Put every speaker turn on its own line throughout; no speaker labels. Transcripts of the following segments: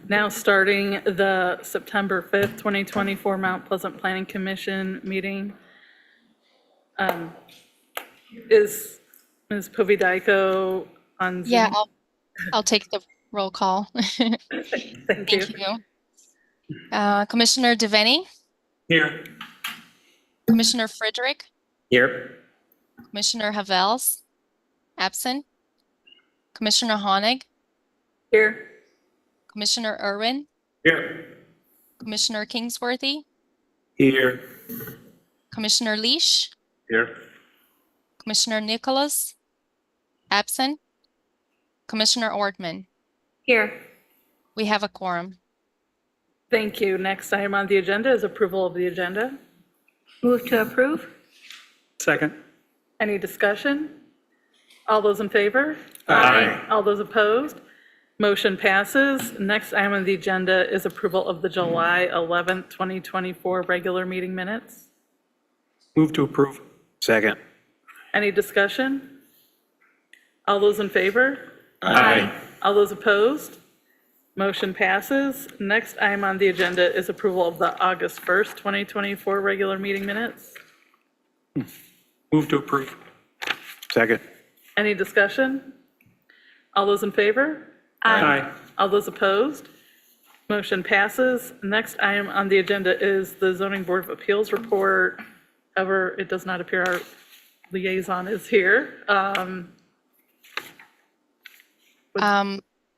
Now starting the September 5th, 2024 Mount Pleasant Planning Commission meeting. Is Ms. Povidico on Zoom?
Yeah, I'll take the roll call.
Thank you.
Thank you. Commissioner Devaney,
Here.
Commissioner Frederick,
Here.
Commissioner Havels, absent. Commissioner Honig,
Here.
Commissioner Irwin,
Here.
Commissioner Kingsworthy,
Here.
Commissioner Leash,
Here.
Commissioner Nicholas, absent. Commissioner Ortman.
Here.
We have a quorum.
Thank you. Next item on the agenda is approval of the agenda.
Move to approve?
Second.
Any discussion? All those in favor?
Aye.
All those opposed? Motion passes. Next item on the agenda is approval of the July 11th, 2024 regular meeting minutes.
Move to approve. Second.
Any discussion? All those in favor?
Aye.
All those opposed? Motion passes. Next item on the agenda is approval of the August 1st, 2024 regular meeting minutes.
Move to approve. Second.
Any discussion? All those in favor?
Aye.
All those opposed? Motion passes. Next item on the agenda is the Zoning Board of Appeals report. However, it does not appear our liaison is here.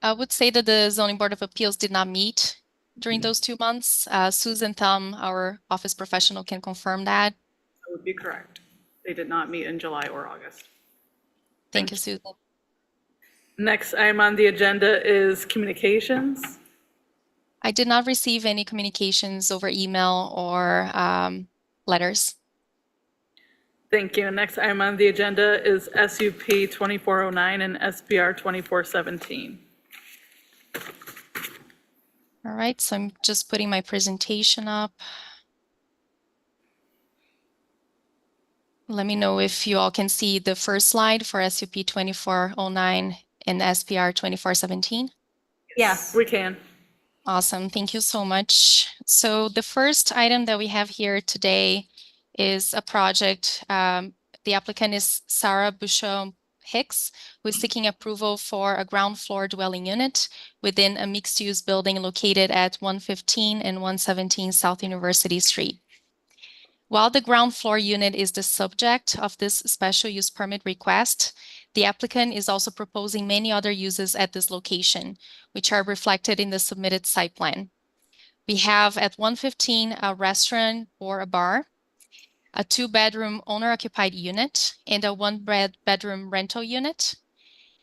I would say that the Zoning Board of Appeals did not meet during those 2 months. Susan Thumb, our office professional, can confirm that.
That would be correct. They did not meet in July or August.
Thank you, Susan.
Next item on the agenda is communications.
I did not receive any communications over email or letters.
Thank you. Next item on the agenda is SUP 2409 and SPR 2417.
All right, so I'm just putting my presentation up. Let me know if you all can see the first slide for SUP 2409 and SPR 2417.
Yes, we can.
Awesome, thank you so much. So the first item that we have here today is a project. The applicant is Sarah Bouchon Hicks, who is seeking approval for a ground floor dwelling unit within a mixed-use building located at 115 and 117 South University Street. While the ground floor unit is the subject of this special use permit request, the applicant is also proposing many other uses at this location, which are reflected in the submitted site plan. We have at 115 a restaurant or a bar, a 2-bedroom owner-occupied unit, and a 1-bedroom rental unit,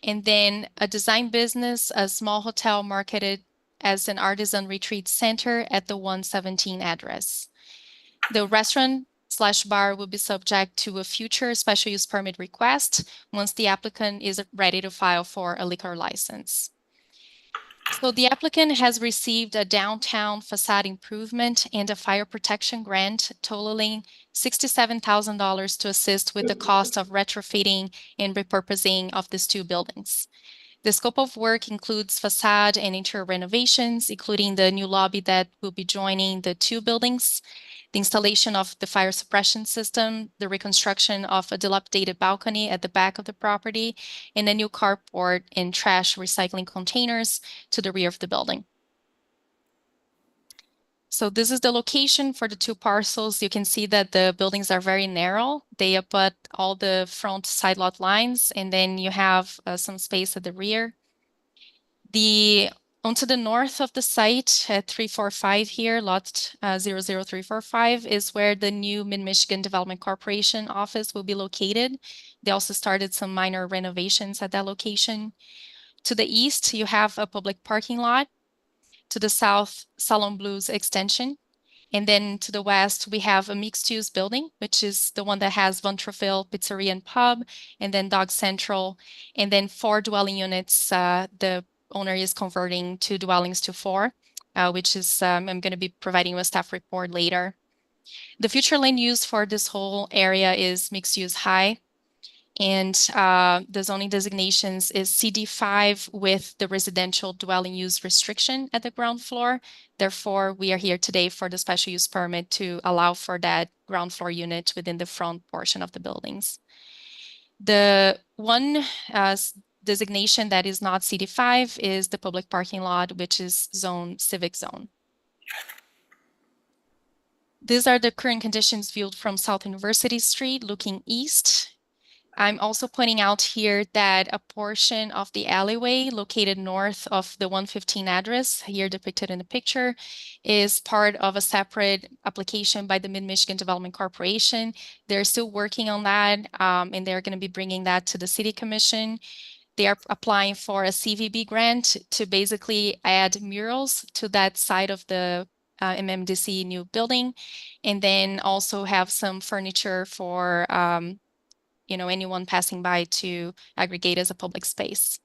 and then a design business, a small hotel marketed as an artisan retreat center at the 117 address. The restaurant/bar will be subject to a future special use permit request once the applicant is ready to file for a liquor license. So the applicant has received a downtown facade improvement and a fire protection grant totaling $67,000 to assist with the cost of retrofitting and repurposing of these 2 buildings. The scope of work includes facade and interior renovations, including the new lobby that will be joining the 2 buildings, the installation of the fire suppression system, the reconstruction of a dilapidated balcony at the back of the property, and a new carport and trash recycling containers to the rear of the building. So this is the location for the 2 parcels. You can see that the buildings are very narrow. They abut all the front side lot lines, and then you have some space at the rear. Onto the north of the site at 345 here, lot 00345, is where the new Mid-Michigan Development Corporation office will be located. They also started some minor renovations at that location. To the east, you have a public parking lot. To the south, Salon Blues extension. And then to the west, we have a mixed-use building, which is the one that has Von Truffaut Pizzeria and Pub, and then Dog Central, and then 4 dwelling units. The owner is converting 2 dwellings to 4, which is, I'm going to be providing a staff report later. The future land use for this whole area is mixed-use high. And the zoning designations is CD5 with the residential dwelling use restriction at the ground floor. Therefore, we are here today for the special use permit to allow for that ground floor unit within the front portion of the buildings. The one designation that is not CD5 is the public parking lot, which is zone civic zone. These are the current conditions viewed from South University Street looking east. I'm also pointing out here that a portion of the alleyway located north of the 115 address, here depicted in the picture, is part of a separate application by the Mid-Michigan Development Corporation. They're still working on that, and they're going to be bringing that to the City Commission. They are applying for a CVB grant to basically add murals to that side of the MMDC new building, and then also have some furniture for anyone passing by to aggregate as a public space.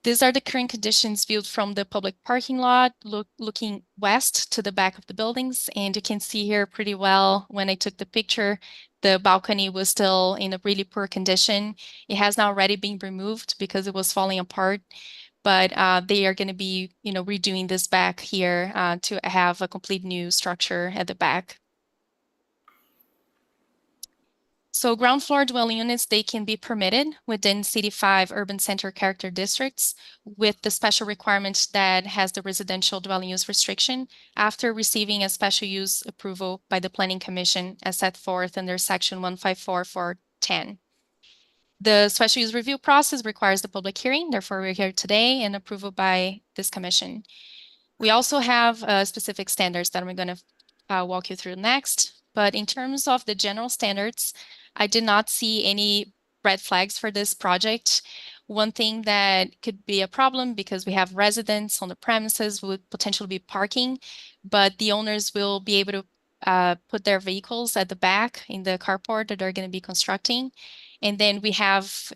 These are the current conditions viewed from the public parking lot, looking west to the back of the buildings. And you can see here pretty well when I took the picture, the balcony was still in a really poor condition. It has now already been removed because it was falling apart. But they are going to be, redoing this back here to have a complete new structure at the back. So ground floor dwelling units, they can be permitted within CD5 urban center character districts with the special requirement that has the residential dwelling use restriction after receiving a special use approval by the Planning Commission as set forth under section 154.410. The special use review process requires the public hearing, therefore we're here today, and approval by this commission. We also have specific standards that I'm going to walk you through next. But in terms of the general standards, I did not see any red flags for this project. One thing that could be a problem because we have residents on the premises would potentially be parking, but the owners will be able to put their vehicles at the back in the carport that they're going to be constructing. And then we have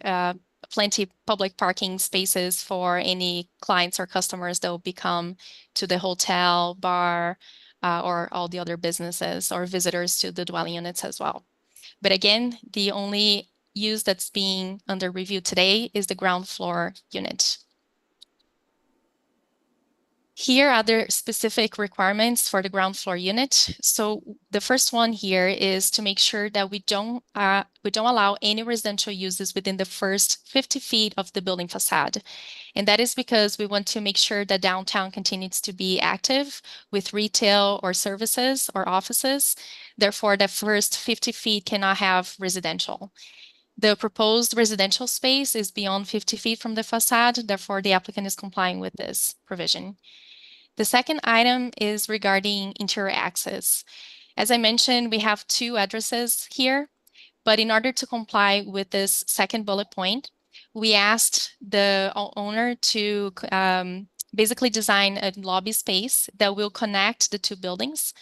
plenty public parking spaces for any clients or customers that will be come to the hotel, bar, or all the other businesses or visitors to the dwelling units as well. But again, the only use that's being under review today is the ground floor unit. Here are the specific requirements for the ground floor unit. So the first one here is to make sure that we don't allow any residential uses within the first 50 feet of the building facade. And that is because we want to make sure that downtown continues to be active with retail or services or offices. Therefore, the first 50 feet cannot have residential. The proposed residential space is beyond 50 feet from the facade. Therefore, the applicant is complying with this provision. The second item is regarding interior access. As I mentioned, we have 2 addresses here, but in order to comply with this second bullet point, we asked the owner to basically design a lobby space that will connect the 2 buildings.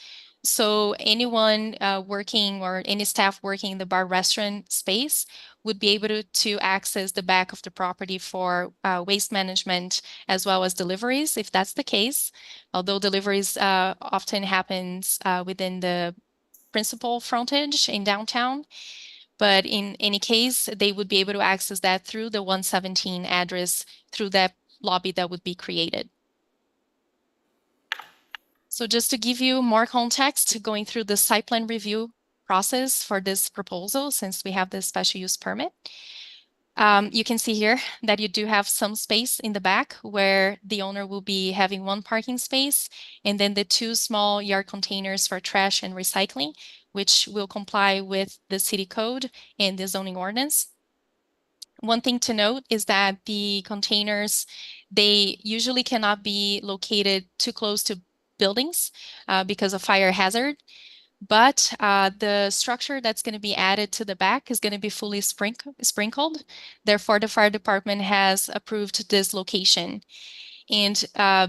So anyone working or any staff working in the bar restaurant space would be able to access the back of the property for waste management as well as deliveries, if that's the case. Although deliveries often happens within the principal frontage in downtown. But in any case, they would be able to access that through the 117 address through that lobby that would be created. So just to give you more context, going through the site plan review process for this proposal, since we have this special use permit, you can see here that you do have some space in the back where the owner will be having 1 parking space, and then the 2 small yard containers for trash and recycling, which will comply with the city code and the zoning ordinance. One thing to note is that the containers, they usually cannot be located too close to buildings because of fire hazard. But the structure that's going to be added to the back is going to be fully sprinkled. Therefore, the fire department has approved this location. And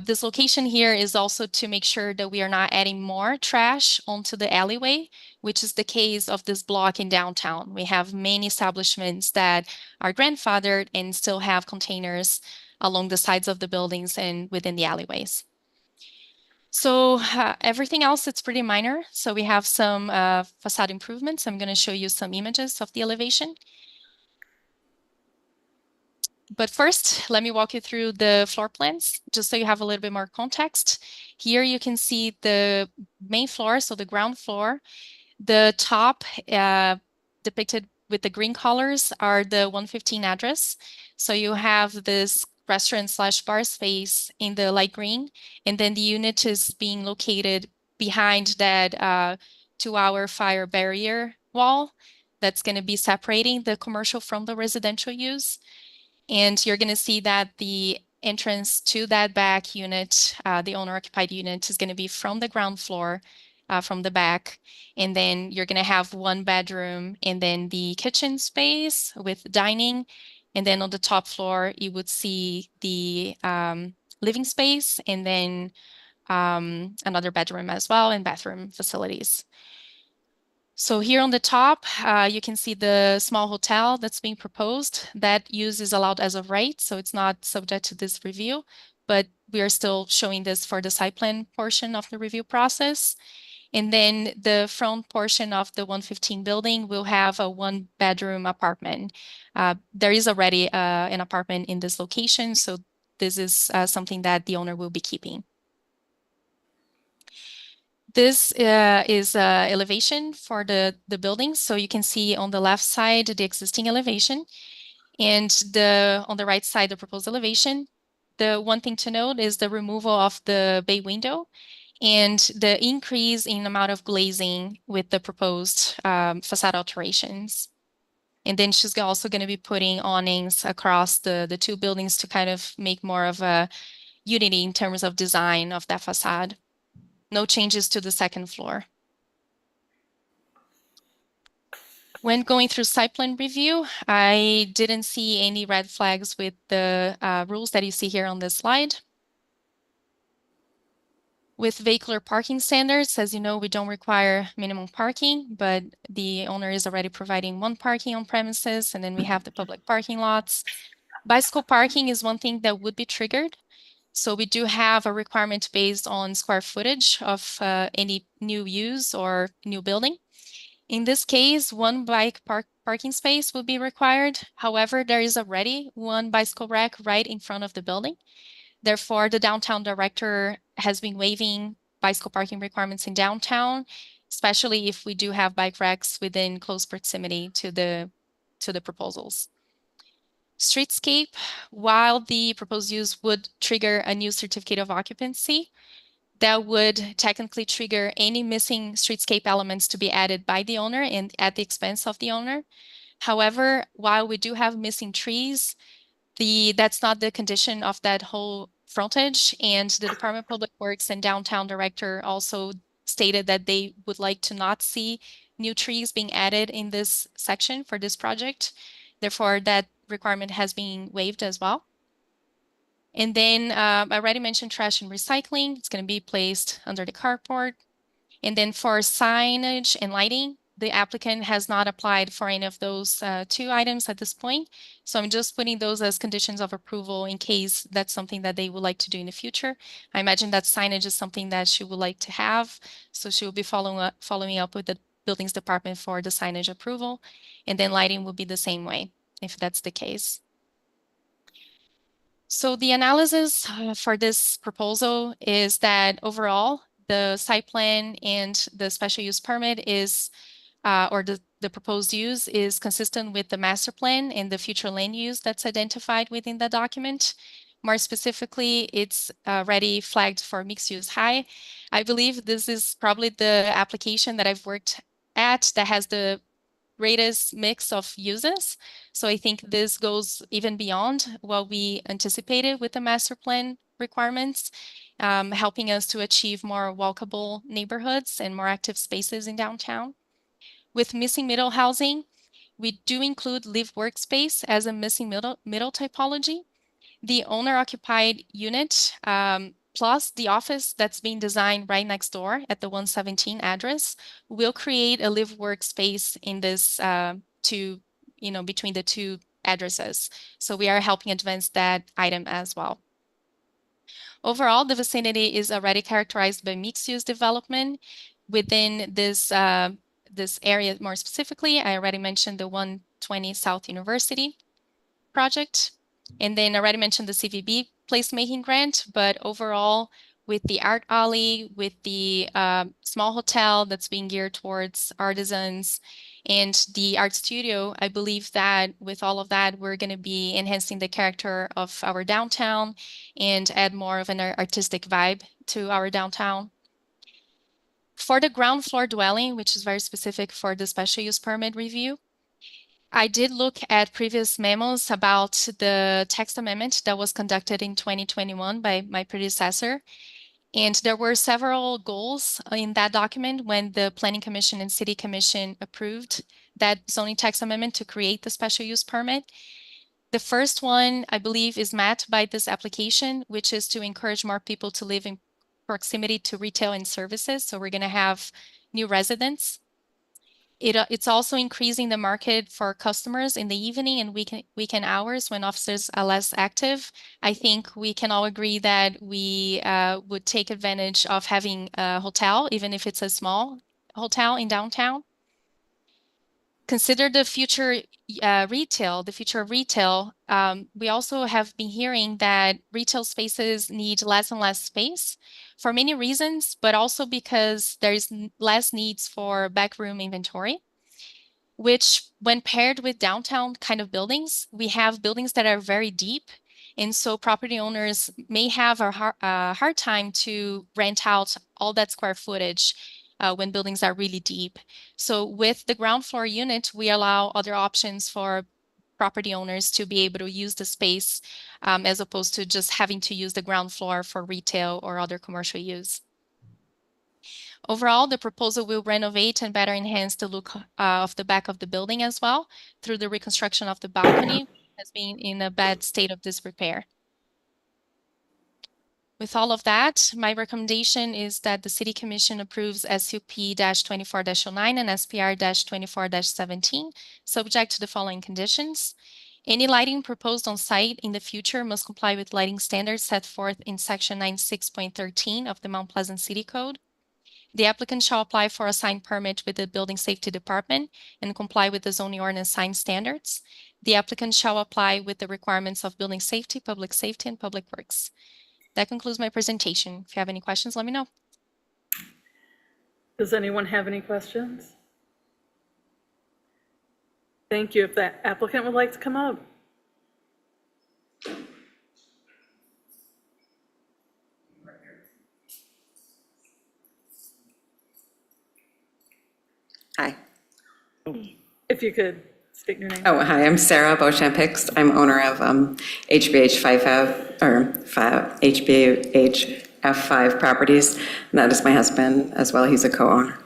this location here is also to make sure that we are not adding more trash onto the alleyway, which is the case of this block in downtown. We have many establishments that are grandfathered and still have containers along the sides of the buildings and within the alleyways. So everything else, it's pretty minor. So we have some facade improvements. I'm going to show you some images of the elevation. But first, let me walk you through the floor plans, just so you have a little bit more context. Here you can see the main floor, so the ground floor. The top depicted with the green colors are the 115 address. So you have this restaurant/bar space in the light green, and then the unit is being located behind that 2-hour fire barrier wall that's going to be separating the commercial from the residential use. And you're going to see that the entrance to that back unit, the owner-occupied unit, is going to be from the ground floor, from the back. And then you're going to have one bedroom and then the kitchen space with dining. And then on the top floor, you would see the living space and then another bedroom as well and bathroom facilities. So here on the top, you can see the small hotel that's being proposed. That use is allowed as of right, so it's not subject to this review, but we are still showing this for the site plan portion of the review process. And then the front portion of the 115 building will have a 1-bedroom apartment. There is already an apartment in this location, so this is something that the owner will be keeping. This is elevation for the building. So you can see on the left side, the existing elevation, and on the right side, the proposed elevation. The one thing to note is the removal of the bay window and the increase in amount of glazing with the proposed facade alterations. And then she's also going to be putting awnings across the two buildings to kind of make more of a unity in terms of design of that facade. No changes to the second floor. When going through site plan review, I didn't see any red flags with the rules that you see here on this slide. With vehicular parking standards, as you know, we don't require minimum parking, but the owner is already providing 1 parking on premises, and then we have the public parking lots. Bicycle parking is one thing that would be triggered. So we do have a requirement based on square footage of any new use or new building. In this case, 1 bike parking space will be required. However, there is already 1 bicycle rack right in front of the building. Therefore, the downtown director has been waiving bicycle parking requirements in downtown, especially if we do have bike racks within close proximity to the proposals. Streetscape, while the proposed use would trigger a new certificate of occupancy, that would technically trigger any missing streetscape elements to be added by the owner and at the expense of the owner. However, while we do have missing trees, that's not the condition of that whole frontage, and the Department of Public Works and Downtown Director also stated that they would like to not see new trees being added in this section for this project. Therefore, that requirement has been waived as well. And then I already mentioned trash and recycling. It's going to be placed under the carport. And then for signage and lighting, the applicant has not applied for any of those 2 items at this point. So I'm just putting those as conditions of approval in case that's something that they would like to do in the future. I imagine that signage is something that she would like to have. So she will be following up with the buildings department for the signage approval. And then lighting will be the same way, if that's the case. So the analysis for this proposal is that overall, the site plan and the special use permit is, or the proposed use is consistent with the master plan and the future land use that's identified within the document. More specifically, it's already flagged for mixed use high. I believe this is probably the application that I've worked at that has the greatest mix of uses. So I think this goes even beyond what we anticipated with the master plan requirements, helping us to achieve more walkable neighborhoods and more active spaces in downtown. With missing middle housing, we do include live workspace as a missing middle typology. The owner-occupied unit plus the office that's being designed right next door at the 117 address will create a live-work space in this between the two addresses. So we are helping advance that item as well. Overall, the vicinity is already characterized by mixed-use development. Within this area more specifically, I already mentioned the 120 South University project, and then I already mentioned the CVB placemaking grant, but overall, with the art alley, with the small hotel that's being geared towards artisans, and the art studio, I believe that with all of that, we're going to be enhancing the character of our downtown and add more of an artistic vibe to our downtown. For the ground floor dwelling, which is very specific for the special use permit review, I did look at previous memos about the text amendment that was conducted in 2021 by my predecessor. And there were several goals in that document when the Planning Commission and City Commission approved that zoning text amendment to create the special use permit. The first one, I believe, is met by this application, which is to encourage more people to live in proximity to retail and services. So we're going to have new residents. It's also increasing the market for customers in the evening and weekend hours when officers are less active. I think we can all agree that we would take advantage of having a hotel, even if it's a small hotel in downtown. Consider the future retail, the future of retail. We also have been hearing that retail spaces need less and less space for many reasons, but also because there's less needs for backroom inventory, which when paired with downtown kind of buildings, we have buildings that are very deep. And so property owners may have a hard time to rent out all that square footage when buildings are really deep. So with the ground floor unit, we allow other options for property owners to be able to use the space as opposed to just having to use the ground floor for retail or other commercial use. Overall, the proposal will renovate and better enhance the look of the back of the building as well through the reconstruction of the balcony, which has been in a bad state of disrepair. With all of that, my recommendation is that the City Commission approves SUP-24-09 and SPR-24-17, subject to the following conditions. Any lighting proposed on site in the future must comply with lighting standards set forth in Section 96.13 of the Mount Pleasant City Code. The applicant shall apply for a sign permit with the Building Safety Department and comply with the zoning ordinance sign standards. The applicant shall apply with the requirements of building safety, public safety, and public works. That concludes my presentation. If you have any questions, let me know.
Does anyone have any questions? Thank you. If that applicant would like to come up.
Hi.
If you could state your name.
Oh, hi, I'm Sarah Beauchamp Hicks. I'm owner of HBH 5 Properties. And that is my husband as well. He's a co-owner.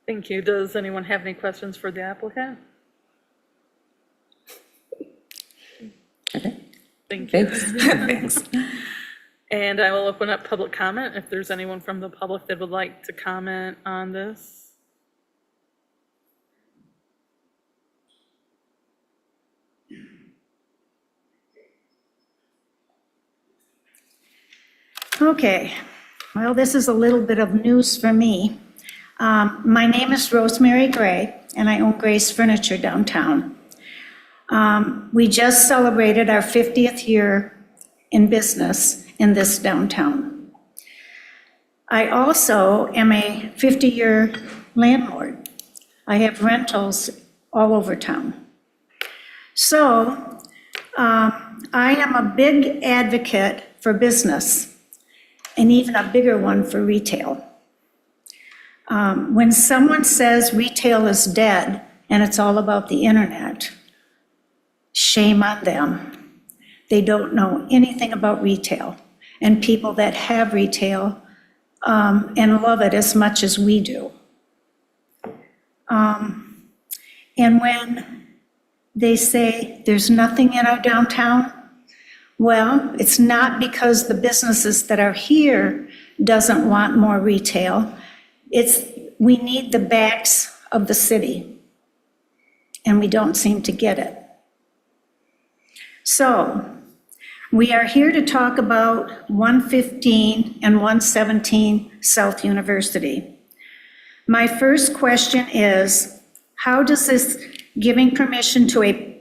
Thank you. Does anyone have any questions for the applicant?
Okay.
Thank you.
Thanks.
And I will open up public comment if there's anyone from the public that would like to comment on this.
Okay, well, this is a little bit of news for me. My name is Rosemary Gray, and I own Gray's Furniture downtown. We just celebrated our 50th year in business in this downtown. I also am a 50-year landlord. I have rentals all over town. So I am a big advocate for business, and even a bigger one for retail. When someone says retail is dead and it's all about the internet, shame on them. They don't know anything about retail, and people that have retail and love it as much as we do. And when they say there's nothing in our downtown, Well, it's not because the businesses that are here doesn't want more retail. It's, we need the backs of the city, and we don't seem to get it. So, we are here to talk about 115 and 117 South University. My first question is, how does this giving permission to a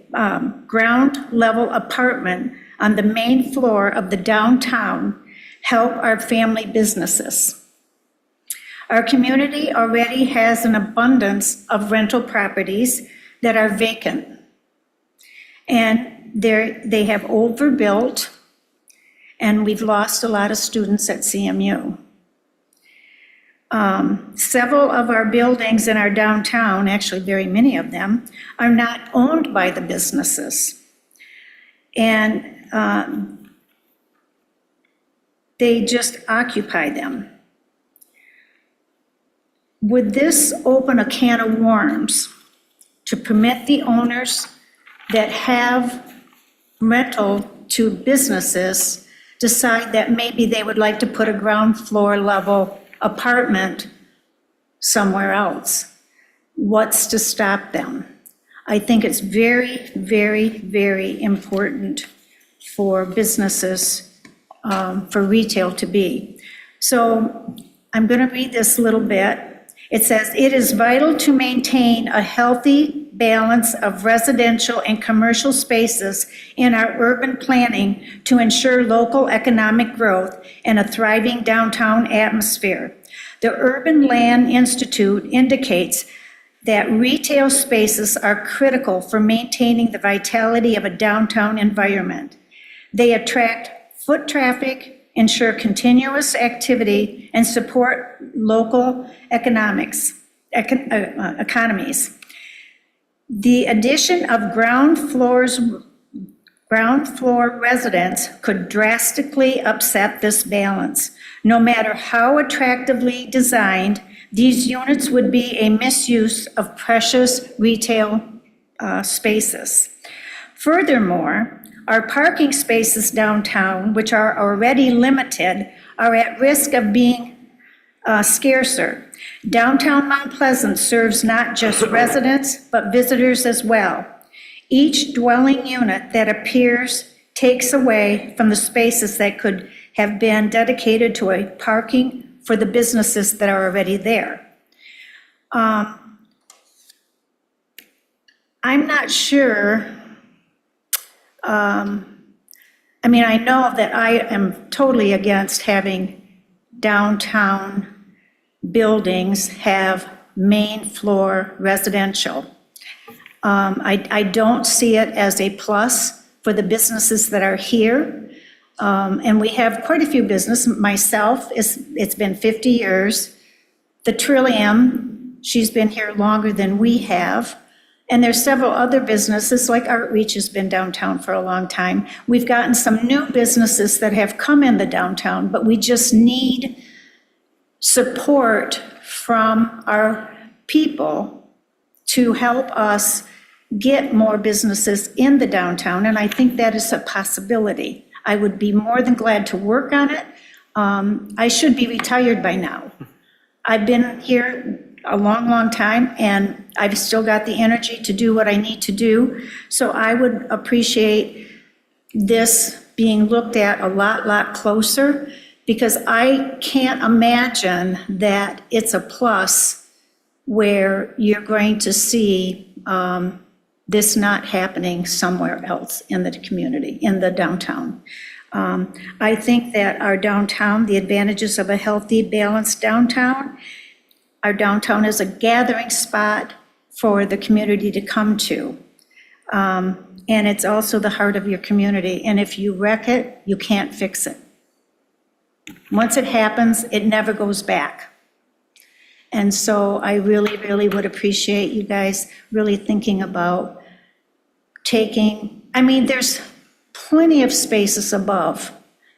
ground level apartment on the main floor of the downtown help our family businesses? Our community already has an abundance of rental properties that are vacant. And they have overbuilt, and we've lost a lot of students at CMU. Several of our buildings in our downtown, actually very many of them, are not owned by the businesses. And they just occupy them. Would this open a can of worms to permit the owners that have rental to businesses decide that maybe they would like to put a ground floor level apartment somewhere else? What's to stop them? I think it's very, very, very important for businesses, for retail to be. So I'm going to read this a little bit. It says, "It is vital to maintain a healthy balance of residential and commercial spaces in our urban planning to ensure local economic growth and a thriving downtown atmosphere. The Urban Land Institute indicates that retail spaces are critical for maintaining the vitality of a downtown environment. They attract foot traffic, ensure continuous activity, and support local economies. The addition of ground floor residents could drastically upset this balance. No matter how attractively designed, these units would be a misuse of precious retail spaces. Furthermore, our parking spaces downtown, which are already limited, are at risk of being scarcer. Downtown Mount Pleasant serves not just residents, but visitors as well. Each dwelling unit that appears takes away from the spaces that could have been dedicated to a parking for the businesses that are already there. I'm not sure. I know that I am totally against having downtown buildings have main floor residential. I don't see it as a plus for the businesses that are here. And we have quite a few businesses. Myself, it's been 50 years. The Trillium, she's been here longer than we have. And there's several other businesses, like Artreach has been downtown for a long time. We've gotten some new businesses that have come in the downtown, but we just need support from our people to help us get more businesses in the downtown, and I think that is a possibility. I would be more than glad to work on it. I should be retired by now. I've been here a long, long time, and I've still got the energy to do what I need to do. So I would appreciate this being looked at a lot closer, because I can't imagine that it's a plus where you're going to see this not happening somewhere else in the community, in the downtown. I think that our downtown, the advantages of a healthy, balanced downtown, our downtown is a gathering spot for the community to come to. And it's also the heart of your community. And if you wreck it, you can't fix it. Once it happens, it never goes back. And so I really, really would appreciate you guys really thinking about there's plenty of spaces above.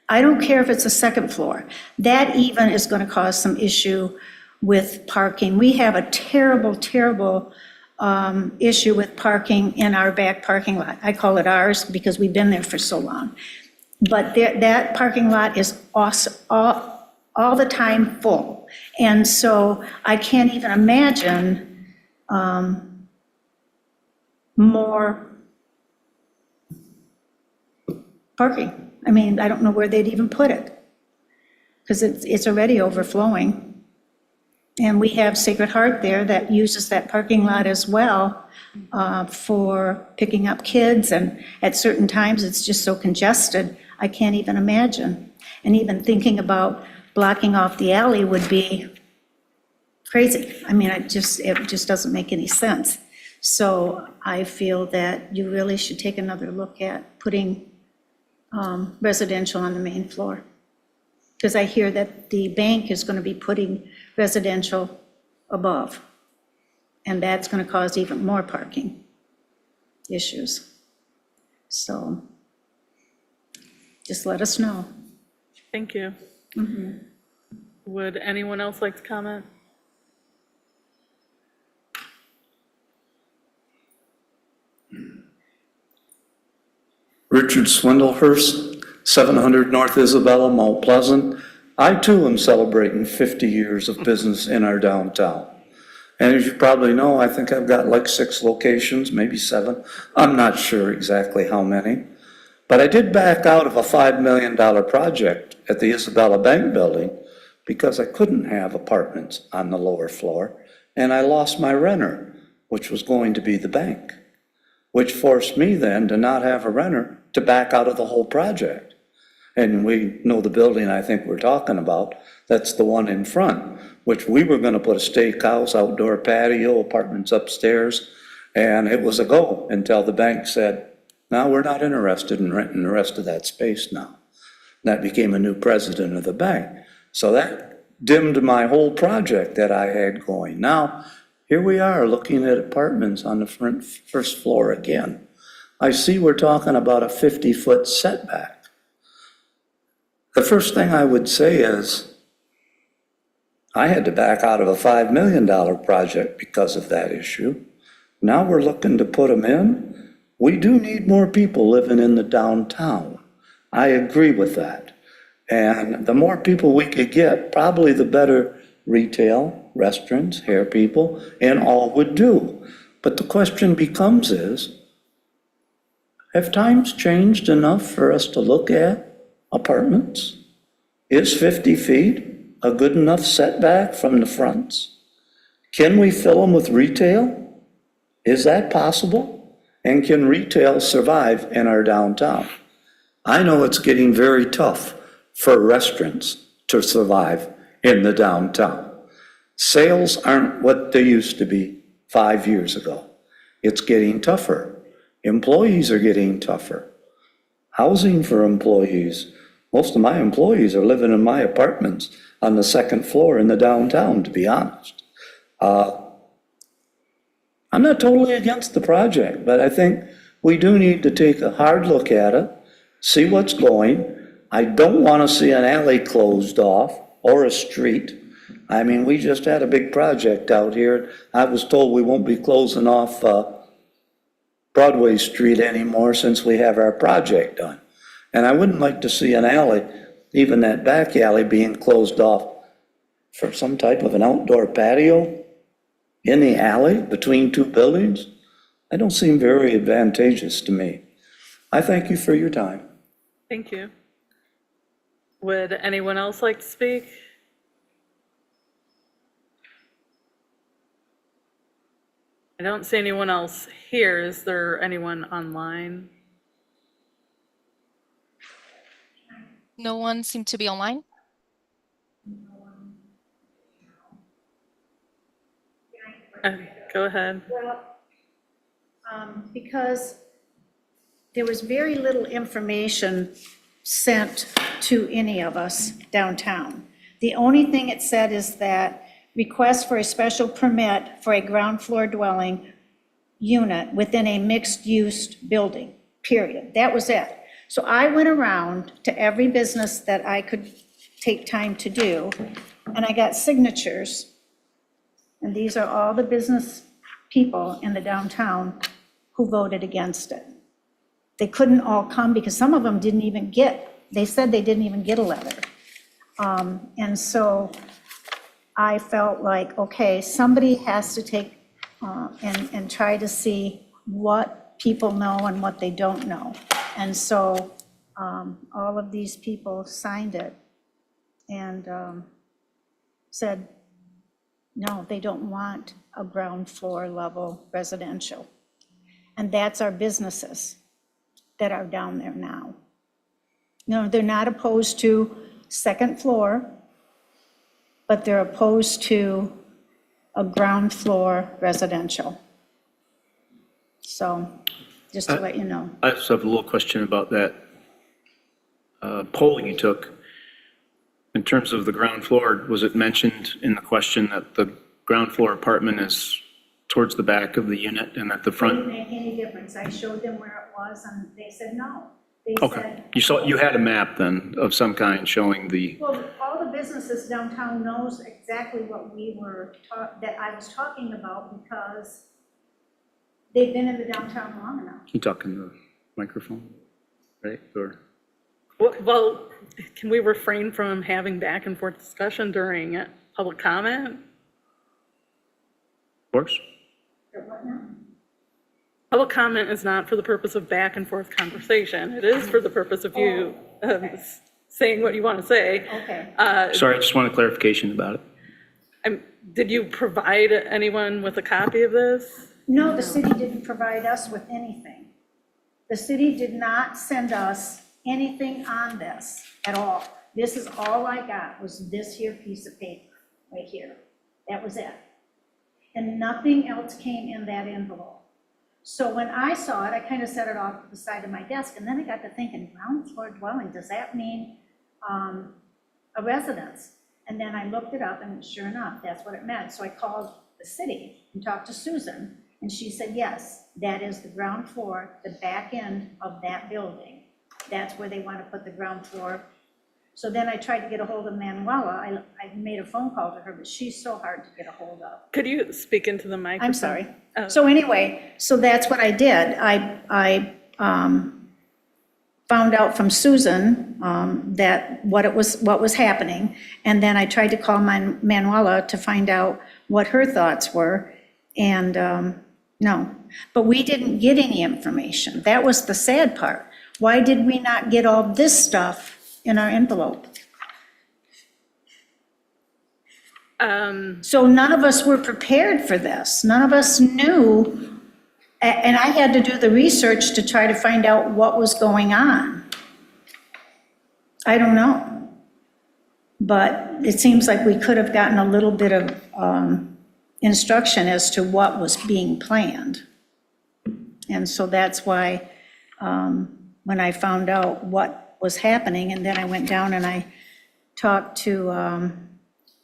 I don't care if it's a second floor. That even is going to cause some issue with parking. We have a terrible issue with parking in our back parking lot. I call it ours because we've been there for so long. But that parking lot is awesome, all the time full. And so I can't even imagine more parking. I mean, I don't know where they'd even put it, because it's already overflowing. And we have Sacred Heart there that uses that parking lot as well for picking up kids, and at certain times, it's just so congested, I can't even imagine. And even thinking about blocking off the alley would be crazy. I mean, it just doesn't make any sense. So I feel that you really should take another look at putting residential on the main floor. Because I hear that the bank is going to be putting residential above, and that's going to cause even more parking issues. So just let us know.
Thank you. Would anyone else like to comment?
Richard Swindlehurst, 700 North Isabella, Mount Pleasant. I too am celebrating 50 years of business in our downtown. And as you probably know, I think I've got like 6 locations, maybe 7. I'm not sure exactly how many. But I did back out of a $5 million project at the Isabella Bank Building because I couldn't have apartments on the lower floor. And I lost my renter, which was going to be the bank, which forced me then to not have a renter to back out of the whole project. And we know the building I think we're talking about. That's the one in front, which we were going to put a steakhouse, outdoor patio, apartments upstairs, and it was a go until the bank said, no, we're not interested in renting the rest of that space now. And that became a new president of the bank. So that dimmed my whole project that I had going. Now, here we are looking at apartments on the first floor again. I see we're talking about a 50-foot setback. The first thing I would say is, I had to back out of a $5 million project because of that issue. Now we're looking to put them in. We do need more people living in the downtown. I agree with that. And the more people we could get, probably the better retail, restaurants, hair people, and all would do. But the question becomes is, have times changed enough for us to look at apartments? Is 50 feet a good enough setback from the fronts? Can we fill them with retail? Is that possible? And can retail survive in our downtown? I know it's getting very tough for restaurants to survive in the downtown. Sales aren't what they used to be 5 years ago. It's getting tougher. Employees are getting tougher. Housing for employees. Most of my employees are living in my apartments on the second floor in the downtown, to be honest. I'm not totally against the project, but I think we do need to take a hard look at it, see what's going. I don't want to see an alley closed off or a street. I mean, we just had a big project out here. I was told we won't be closing off Broadway Street anymore since we have our project done. And I wouldn't like to see an alley, even that back alley, being closed off for some type of an outdoor patio in the alley between 2 buildings. That don't seem very advantageous to me. I thank you for your time.
Thank you. Would anyone else like to speak? I don't see anyone else here. Is there anyone online?
No one seemed to be online.
Go ahead.
Because there was very little information sent to any of us downtown. The only thing it said is that request for a special permit for a ground floor dwelling unit within a mixed-use building, period. That was it. So I went around to every business that I could take time to do, and I got signatures. And these are all the business people in the downtown who voted against it. they couldn't all come because some of them didn't even get, they said they didn't even get a letter. And so I felt like, okay, somebody has to take and try to see what people know and what they don't know. And so all of these people signed it and said, no, they don't want a ground floor level residential. And that's our businesses that are down there now. No, they're not opposed to second floor, but they're opposed to a ground floor residential. So, just to let you know.
I just have a little question about that poll you took. In terms of the ground floor, was it mentioned in the question that the ground floor apartment is towards the back of the unit and at the
Didn't
front?
make any difference. I showed them where it was and they said no. They
Okay,
said,
you had a map then of some kind showing the,
well, all the businesses downtown knows exactly what we were that I was talking about because they've been in the downtown long enough.
you talk in the microphone, right? Or,
Well, can we refrain from having back and forth discussion during public comment?
of course?
Or what now?
Public comment is not for the purpose of back and forth conversation. It is for the purpose of you saying what you want to say.
Okay.
Sorry, I just wanted clarification about it.
Did you provide anyone with a copy of this?
No, the city didn't provide us with anything. The city did not send us anything on this at all. This is all I got, was this here piece of paper, right here. That was it. And nothing else came in that envelope. So when I saw it, I kind of set it off to the side of my desk, and then I got to thinking, ground floor dwelling, does that mean a residence? And then I looked it up, and sure enough, that's what it meant. So I called the city and talked to Susan, and she said, yes, that is the ground floor, the back end of that building. That's where they want to put the ground floor. So then I tried to get a hold of Manuela. I made a phone call to her, but she's so hard to get a hold of.
Could you speak into the microphone?
I'm sorry.
Oh.
So anyway, so that's what I did. I found out from Susan that what was happening, and then I tried to call Manuela to find out what her thoughts were, and no. But we didn't get any information. That was the sad part. Why did we not get all this stuff in our envelope? So none of us were prepared for this. None of us knew, and I had to do the research to try to find out what was going on. I don't know. But it seems like we could have gotten a little bit of instruction as to what was being planned. And so that's why when I found out what was happening, and then I went down and I talked to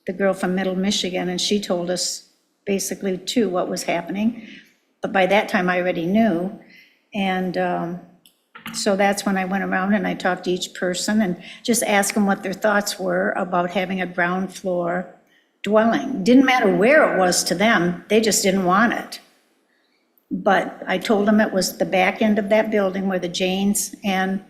the girl from Middle Michigan, and she told us basically too what was happening. But by that time, I already knew. And so that's when I went around and I talked to each person and just asked them what their thoughts were about having a ground floor dwelling. Didn't matter where it was to them, they just didn't want it. But I told them it was the back end of that building where the Janes and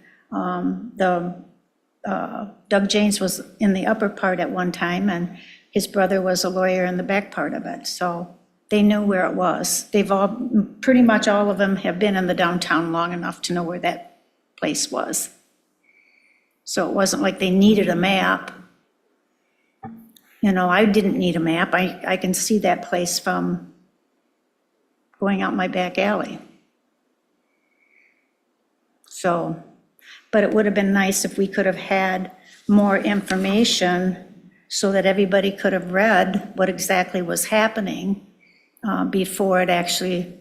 Doug Janes was in the upper part at one time, and his brother was a lawyer in the back part of it. So they knew where it was. They've all, pretty much all of them have been in the downtown long enough to know where that place was. So it wasn't like they needed a map. You know, I didn't need a map. I can see that place from going out my back alley. So, but it would have been nice if we could have had more information so that everybody could have read what exactly was happening before it actually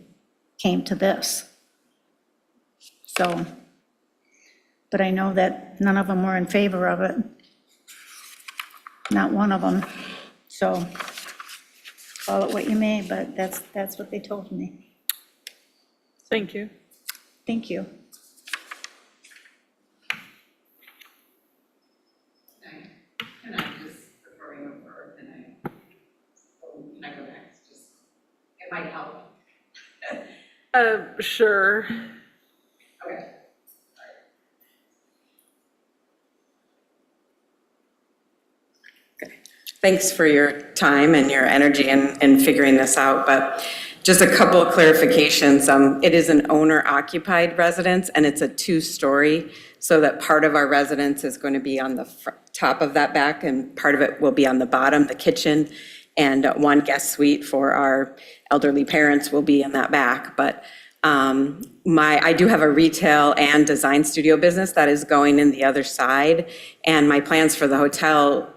came to this. So, but I know that none of them were in favor of it. Not one of them. So, call it what you may, but that's what they told me.
Thank you.
Thank you.
Can I just referring over, can I go next? Just, it might help.
Sure.
Okay, Thanks for your time and your energy in figuring this out, but just a couple of clarifications. It is an owner-occupied residence, and it's a 2-story, so that part of our residence is going to be on the top of that back, and part of it will be on the bottom, the kitchen, and one guest suite for our elderly parents will be in that back. But I do have a retail and design studio business that is going in the other side, and my plans for the hotel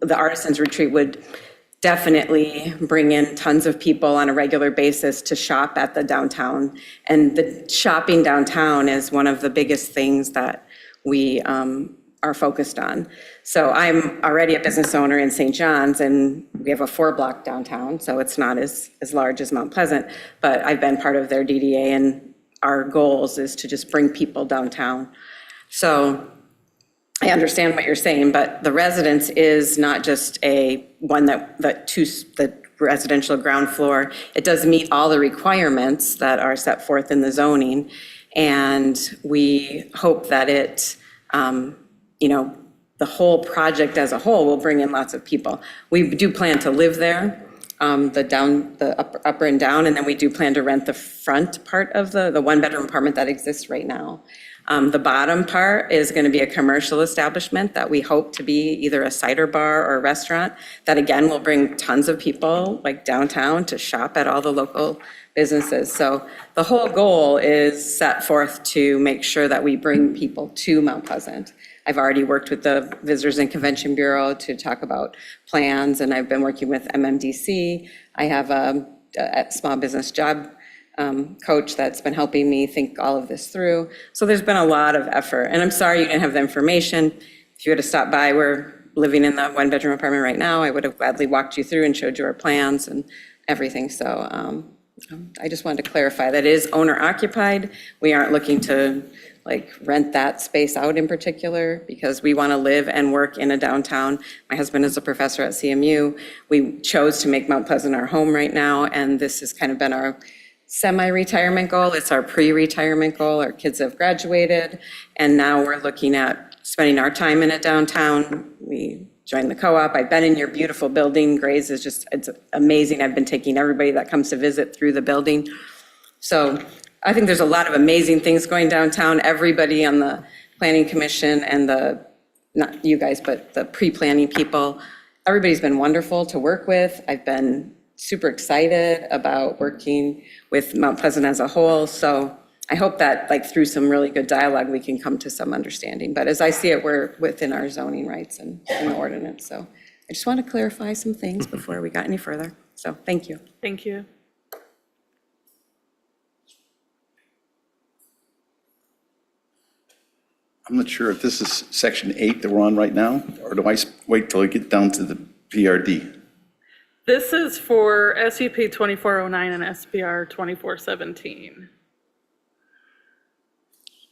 the Artisans Retreat would definitely bring in tons of people on a regular basis to shop at the downtown. And the shopping downtown is one of the biggest things that we are focused on. So I'm already a business owner in St. John's, and we have a 4-block downtown, so it's not as large as Mount Pleasant, but I've been part of their DDA, and our goals is to just bring people downtown. So I understand what you're saying, but the residence is not just the residential ground floor. It does meet all the requirements that are set forth in the zoning, and we hope that it, the whole project as a whole will bring in lots of people. We do plan to live there, the upper and down, and then we do plan to rent the front part of the 1-bedroom apartment that exists right now. The bottom part is going to be a commercial establishment that we hope to be either a cider bar or a restaurant that, again, will bring tons of people like downtown to shop at all the local businesses. So the whole goal is set forth to make sure that we bring people to Mount Pleasant. I've already worked with the Visitors and Convention Bureau to talk about plans, and I've been working with MMDC. I have a small business job coach that's been helping me think all of this through. So there's been a lot of effort, and I'm sorry you didn't have the information. If you would have stopped by, we're living in the 1-bedroom apartment right now. I would have gladly walked you through and showed you our plans and everything. So I just wanted to clarify that it is owner occupied. We aren't looking to rent that space out in particular, because we want to live and work in a downtown. My husband is a professor at CMU. We chose to make Mount Pleasant our home right now, and this has kind of been our semi-retirement goal. It's our pre-retirement goal. Our kids have graduated, and now we're looking at spending our time in a downtown. We joined the co-op. I've been in your beautiful building. Gray's is just, it's amazing. I've been taking everybody that comes to visit through the building. So I think there's a lot of amazing things going downtown. Everybody on the planning commission and not you guys, but the pre-planning people, everybody's been wonderful to work with. I've been super excited about working with Mount Pleasant as a whole. So I hope that through some really good dialogue, we can come to some understanding. But as I see it, we're within our zoning rights and the ordinance. So I just want to clarify some things before we got any further. So thank you.
Thank you.
I'm not sure if this is section 8 that we're on right now, or do I wait till I get down to the PRD?
This is for SUP 2409 and SPR 2417.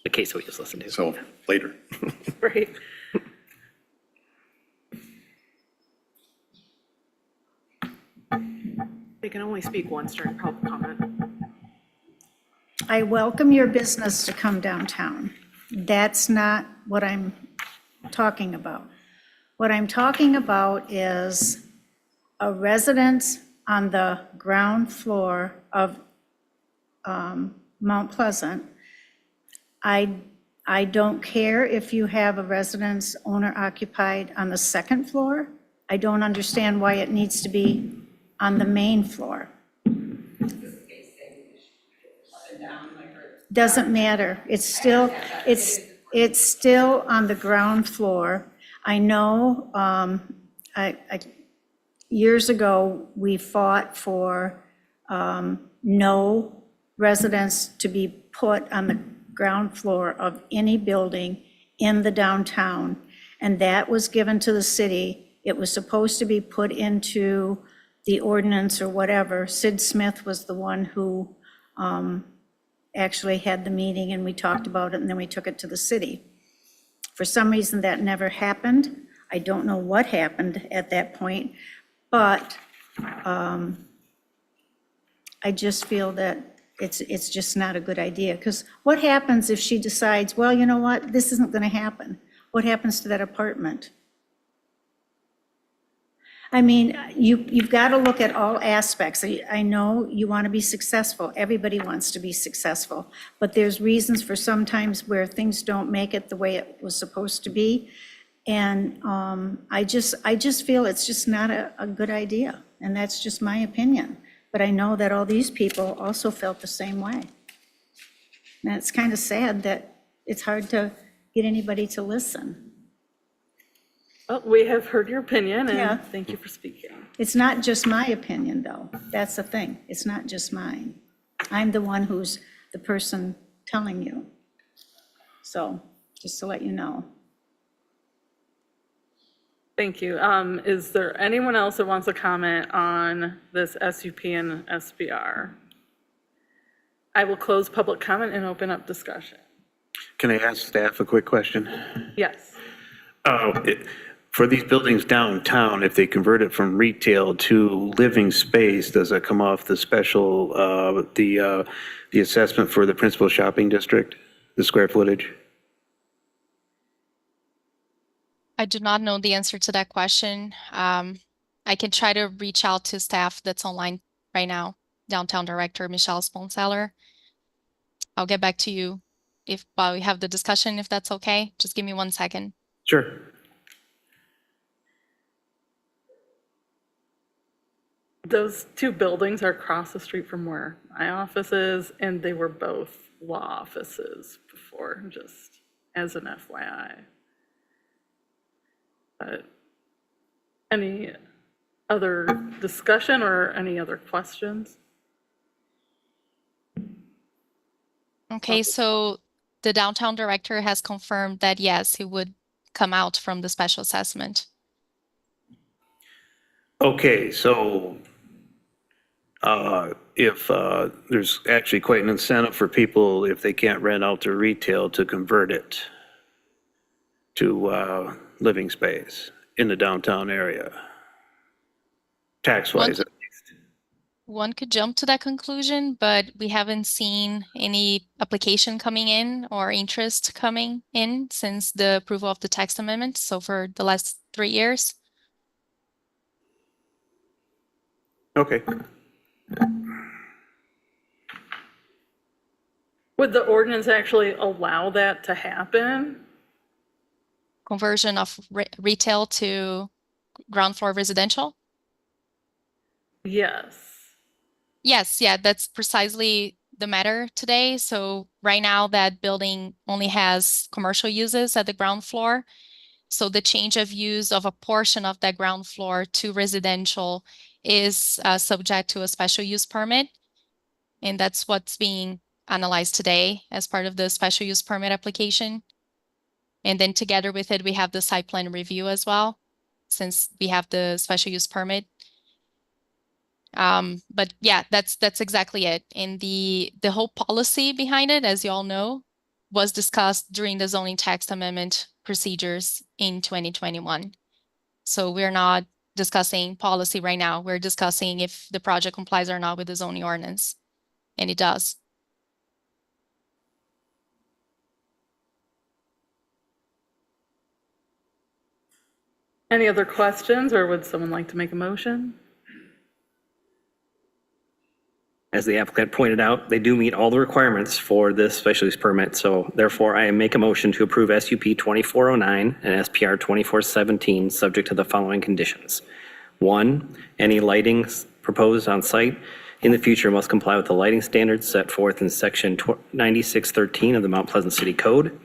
The case we just listened to.
So later.
Right.
They can only speak once during public comment.
I welcome your business to come downtown. That's not what I'm talking about. What I'm talking about is a residence on the ground floor of Mount Pleasant. I don't care if you have a residence owner occupied on the second floor. I don't understand why it needs to be on the main floor. Doesn't matter. It's still on the ground floor. I know, years ago, we fought for no residents to be put on the ground floor of any building in the downtown, and that was given to the city. It was supposed to be put into the ordinance or whatever. Sid Smith was the one who actually had the meeting, and we talked about it, and then we took it to the city. For some reason, that never happened. I don't know what happened at that point, but I just feel that it's just not a good idea. Because what happens if she decides, well, you know what, this isn't going to happen? What happens to that apartment? I mean, you've got to look at all aspects. I know you want to be successful. Everybody wants to be successful. But there's reasons for sometimes where things don't make it the way it was supposed to be. And I just feel it's just not a good idea. And that's just my opinion. But I know that all these people also felt the same way. And it's kind of sad that it's hard to get anybody to listen.
Well, we have heard your opinion,
Yeah.
and thank you for speaking.
It's not just my opinion, though. That's the thing. It's not just mine. I'm the one who's the person telling you. So, just to let you know.
Thank you. Is there anyone else that wants to comment on this SUP and SBR? I will close public comment and open up discussion.
Can I ask staff a quick question?
Yes.
For these buildings downtown, if they convert it from retail to living space, does that come off the special, the assessment for the principal shopping district, the square footage?
I do not know the answer to that question. I can try to reach out to staff that's online right now, Downtown Director Michelle Sponseller. I'll get back to you while we have the discussion, if that's okay. Just give me 1 second.
Sure.
Those two buildings are across the street from where my office is, and they were both law offices before, just as an FYI. But any other discussion or any other questions?
Okay, so the downtown director has confirmed that yes, he would come out from the special assessment.
Okay, so if there's actually quite an incentive for people, if they can't rent out their retail, to convert it to living space in the downtown area, tax-wise.
One could jump to that conclusion, but we haven't seen any application coming in or interest coming in since the approval of the text amendment. So for the last 3 years.
Okay.
Would the ordinance actually allow that to happen?
Conversion of retail to ground floor residential?
Yes.
Yes, yeah, that's precisely the matter today. So right now that building only has commercial uses at the ground floor. So the change of use of a portion of that ground floor to residential is subject to a special use permit. And that's what's being analyzed today as part of the special use permit application. And then together with it, we have the site plan review as well, since we have the special use permit. But yeah, that's exactly it. And the whole policy behind it, as you all know, was discussed during the zoning text amendment procedures in 2021. So we're not discussing policy right now. We're discussing if the project complies or not with the zoning ordinance, and it does.
Any other questions, or would someone like to make a motion?
As the applicant pointed out, they do meet all the requirements for this special use permit. So therefore, I make a motion to approve SUP 2409 and SPR 2417, subject to the following conditions. 1, any lighting proposed on site in the future must comply with the lighting standards set forth in section 9613 of the Mount Pleasant City Code.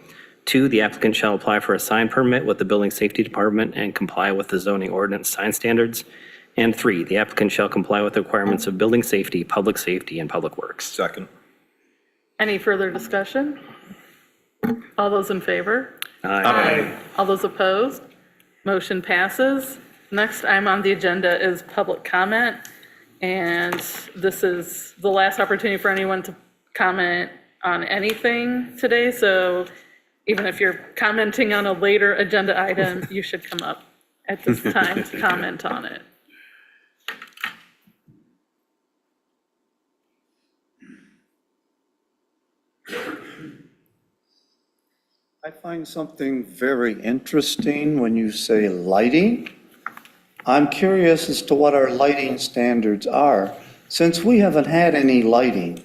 2, the applicant shall apply for a sign permit with the Building Safety Department and comply with the zoning ordinance sign standards. And 3, the applicant shall comply with the requirements of building safety, and public works.
Second.
Any further discussion? All those in favor?
Aye.
All those opposed? Motion passes. Next item on the agenda is public comment. And this is the last opportunity for anyone to comment on anything today. So even if you're commenting on a later agenda item, you should come up at this time to comment on it.
I find something very interesting when you say lighting. I'm curious as to what our lighting standards are, since we haven't had any lighting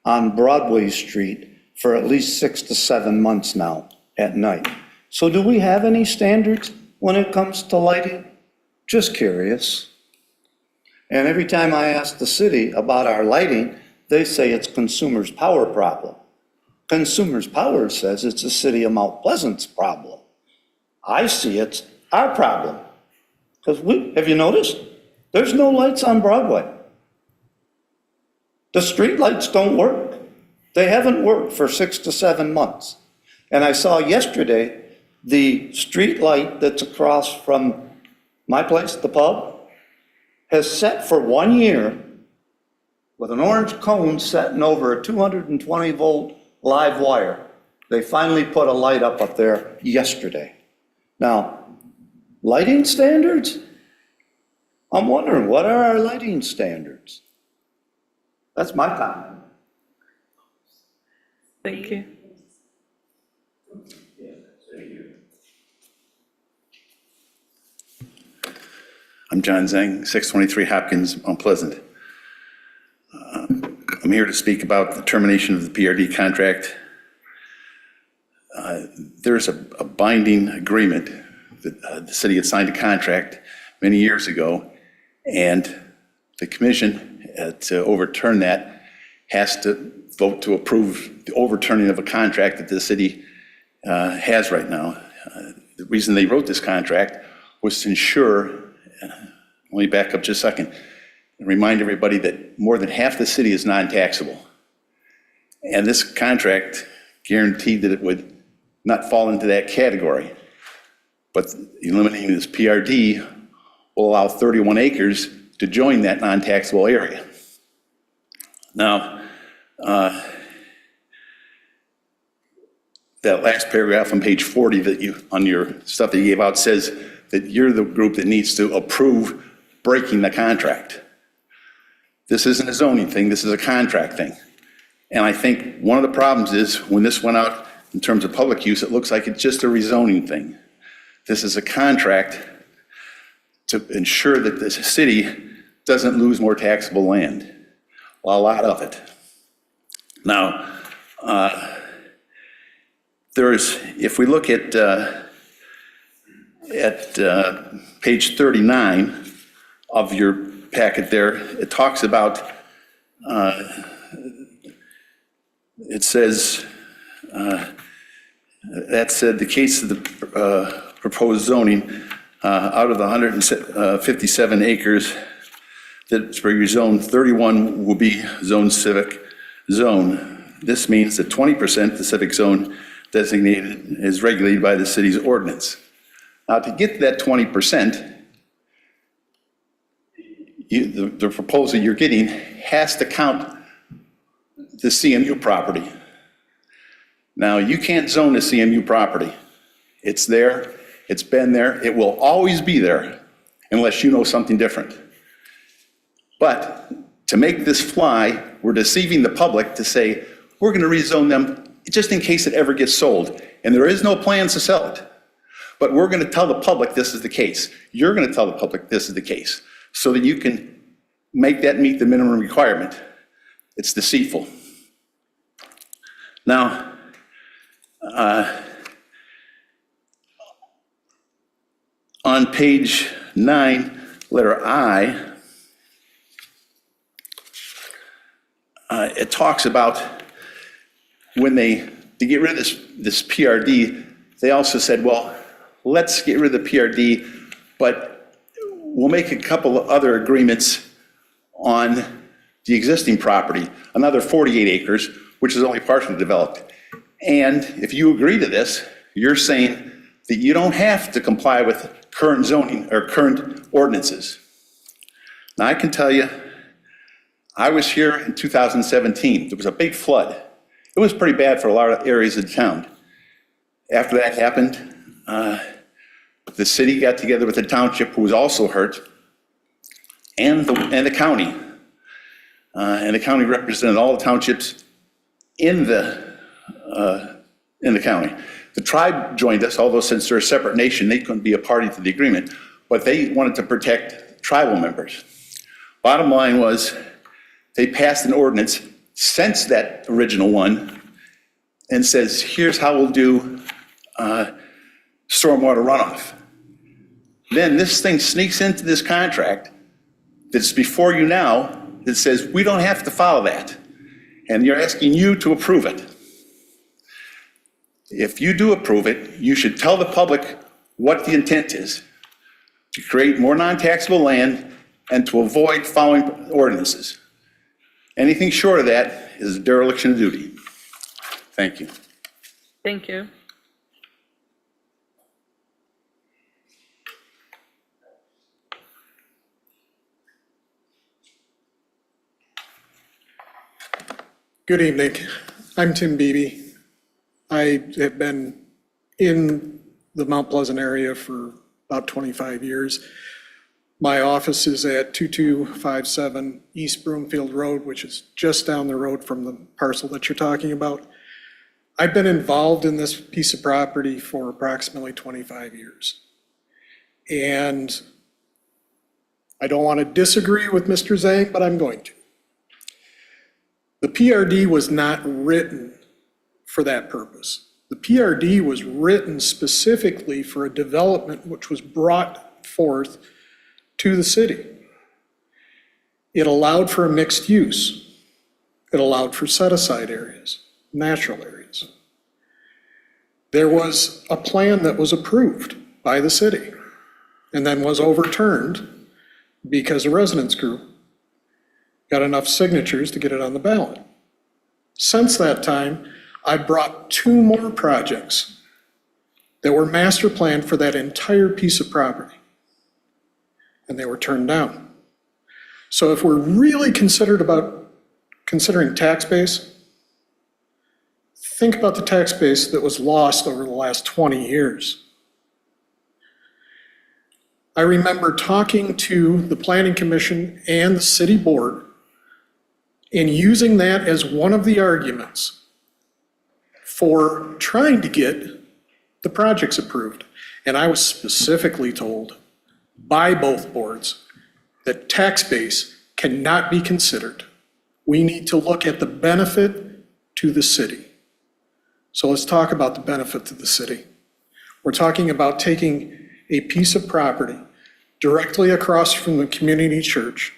on Broadway Street for at least 6 to 7 months now at night. So do we have any standards when it comes to lighting? Just curious. And every time I ask the city about our lighting, they say it's Consumers Power problem. Consumers Power says it's the city of Mount Pleasant's problem. I see it's our problem. Because have you noticed? There's no lights on Broadway. The street lights don't work. They haven't worked for 6 to 7 months. And I saw yesterday, the street light that's across from my place, the pub, has set for 1 year with an orange cone setting over a 220 volt live wire. They finally put a light up there yesterday. Now, lighting standards? I'm wondering, what are our lighting standards? That's my comment.
Thank you.
I'm John Zhang, 623 Hopkins, Mount Pleasant. I'm here to speak about the termination of the PRD contract. There's a binding agreement that the city had signed a contract many years ago, and the commission to overturn that has to vote to approve the overturning of a contract that the city has right now. The reason they wrote this contract was to ensure, let me back up just a second, and remind everybody that more than half the city is non-taxable. And this contract guaranteed that it would not fall into that category. But eliminating this PRD will allow 31 acres to join that non-taxable area. Now, that last paragraph on page 40 that you, on your stuff that you gave out, says that you're the group that needs to approve breaking the contract. This isn't a zoning thing, this is a contract thing. And I think one of the problems is when this went out in terms of public use, it looks like it's just a rezoning thing. This is a contract to ensure that the city doesn't lose more taxable land, well, a lot of it. Now, if we look at page 39 of your packet there, it talks about, it says, that said, the case of the proposed zoning, out of the 157 acres that's rezoned, 31 will be zone civic zone. This means that 20% the civic zone designated is regulated by the city's ordinance. Now, to get to that 20%, the proposal you're getting has to count the CMU property. Now, you can't zone the CMU property. It's there, it's been there, it will always be there unless you know something different. But to make this fly, we're deceiving the public to say, we're going to rezone them just in case it ever gets sold. And there is no plans to sell it. But we're going to tell the public this is the case. You're going to tell the public this is the case so that you can make that meet the minimum requirement. It's deceitful. Now, on page 9, letter I, it talks about when to get rid of this PRD, they also said, well, let's get rid of the PRD, but we'll make a couple of other agreements on the existing property, another 48 acres, which is only partially developed. And if you agree to this, you're saying that you don't have to comply with current zoning or current ordinances. Now, I can tell you, I was here in 2017. There was a big flood. It was pretty bad for a lot of areas of town. After that happened, the city got together with the township, who was also hurt, and the county. And the county represented all the townships in the county. The tribe joined us, although since they're a separate nation, they couldn't be a party to the agreement. but they wanted to protect tribal members. Bottom line was, they passed an ordinance since that original one and says, here's how we'll do stormwater runoff. Then this thing sneaks into this contract that's before you now that says, we don't have to follow that. And you're asking you to approve it. If you do approve it, you should tell the public what the intent is, to create more non-taxable land and to avoid following ordinances. Anything short of that is a dereliction of duty. Thank you.
Thank you.
Good evening. I'm Tim Beebe. I have been in the Mount Pleasant area for about 25 years. My office is at 2257 East Broomfield Road, which is just down the road from the parcel that you're talking about. I've been involved in this piece of property for approximately 25 years. And I don't want to disagree with Mr. Zhang, but I'm going to. The PRD was not written for that purpose. The PRD was written specifically for a development which was brought forth to the city. It allowed for a mixed use. It allowed for set-aside areas, natural areas. There was a plan that was approved by the city and then was overturned because a residents group got enough signatures to get it on the ballot. Since that time, I brought 2 more projects that were master planned for that entire piece of property, and they were turned down. So if we're really considering tax base, think about the tax base that was lost over the last 20 years. I remember talking to the Planning Commission and the City Board and using that as one of the arguments for trying to get the projects approved. And I was specifically told by both boards that tax base cannot be considered. We need to look at the benefit to the city. So let's talk about the benefit to the city. We're talking about taking a piece of property directly across from the community church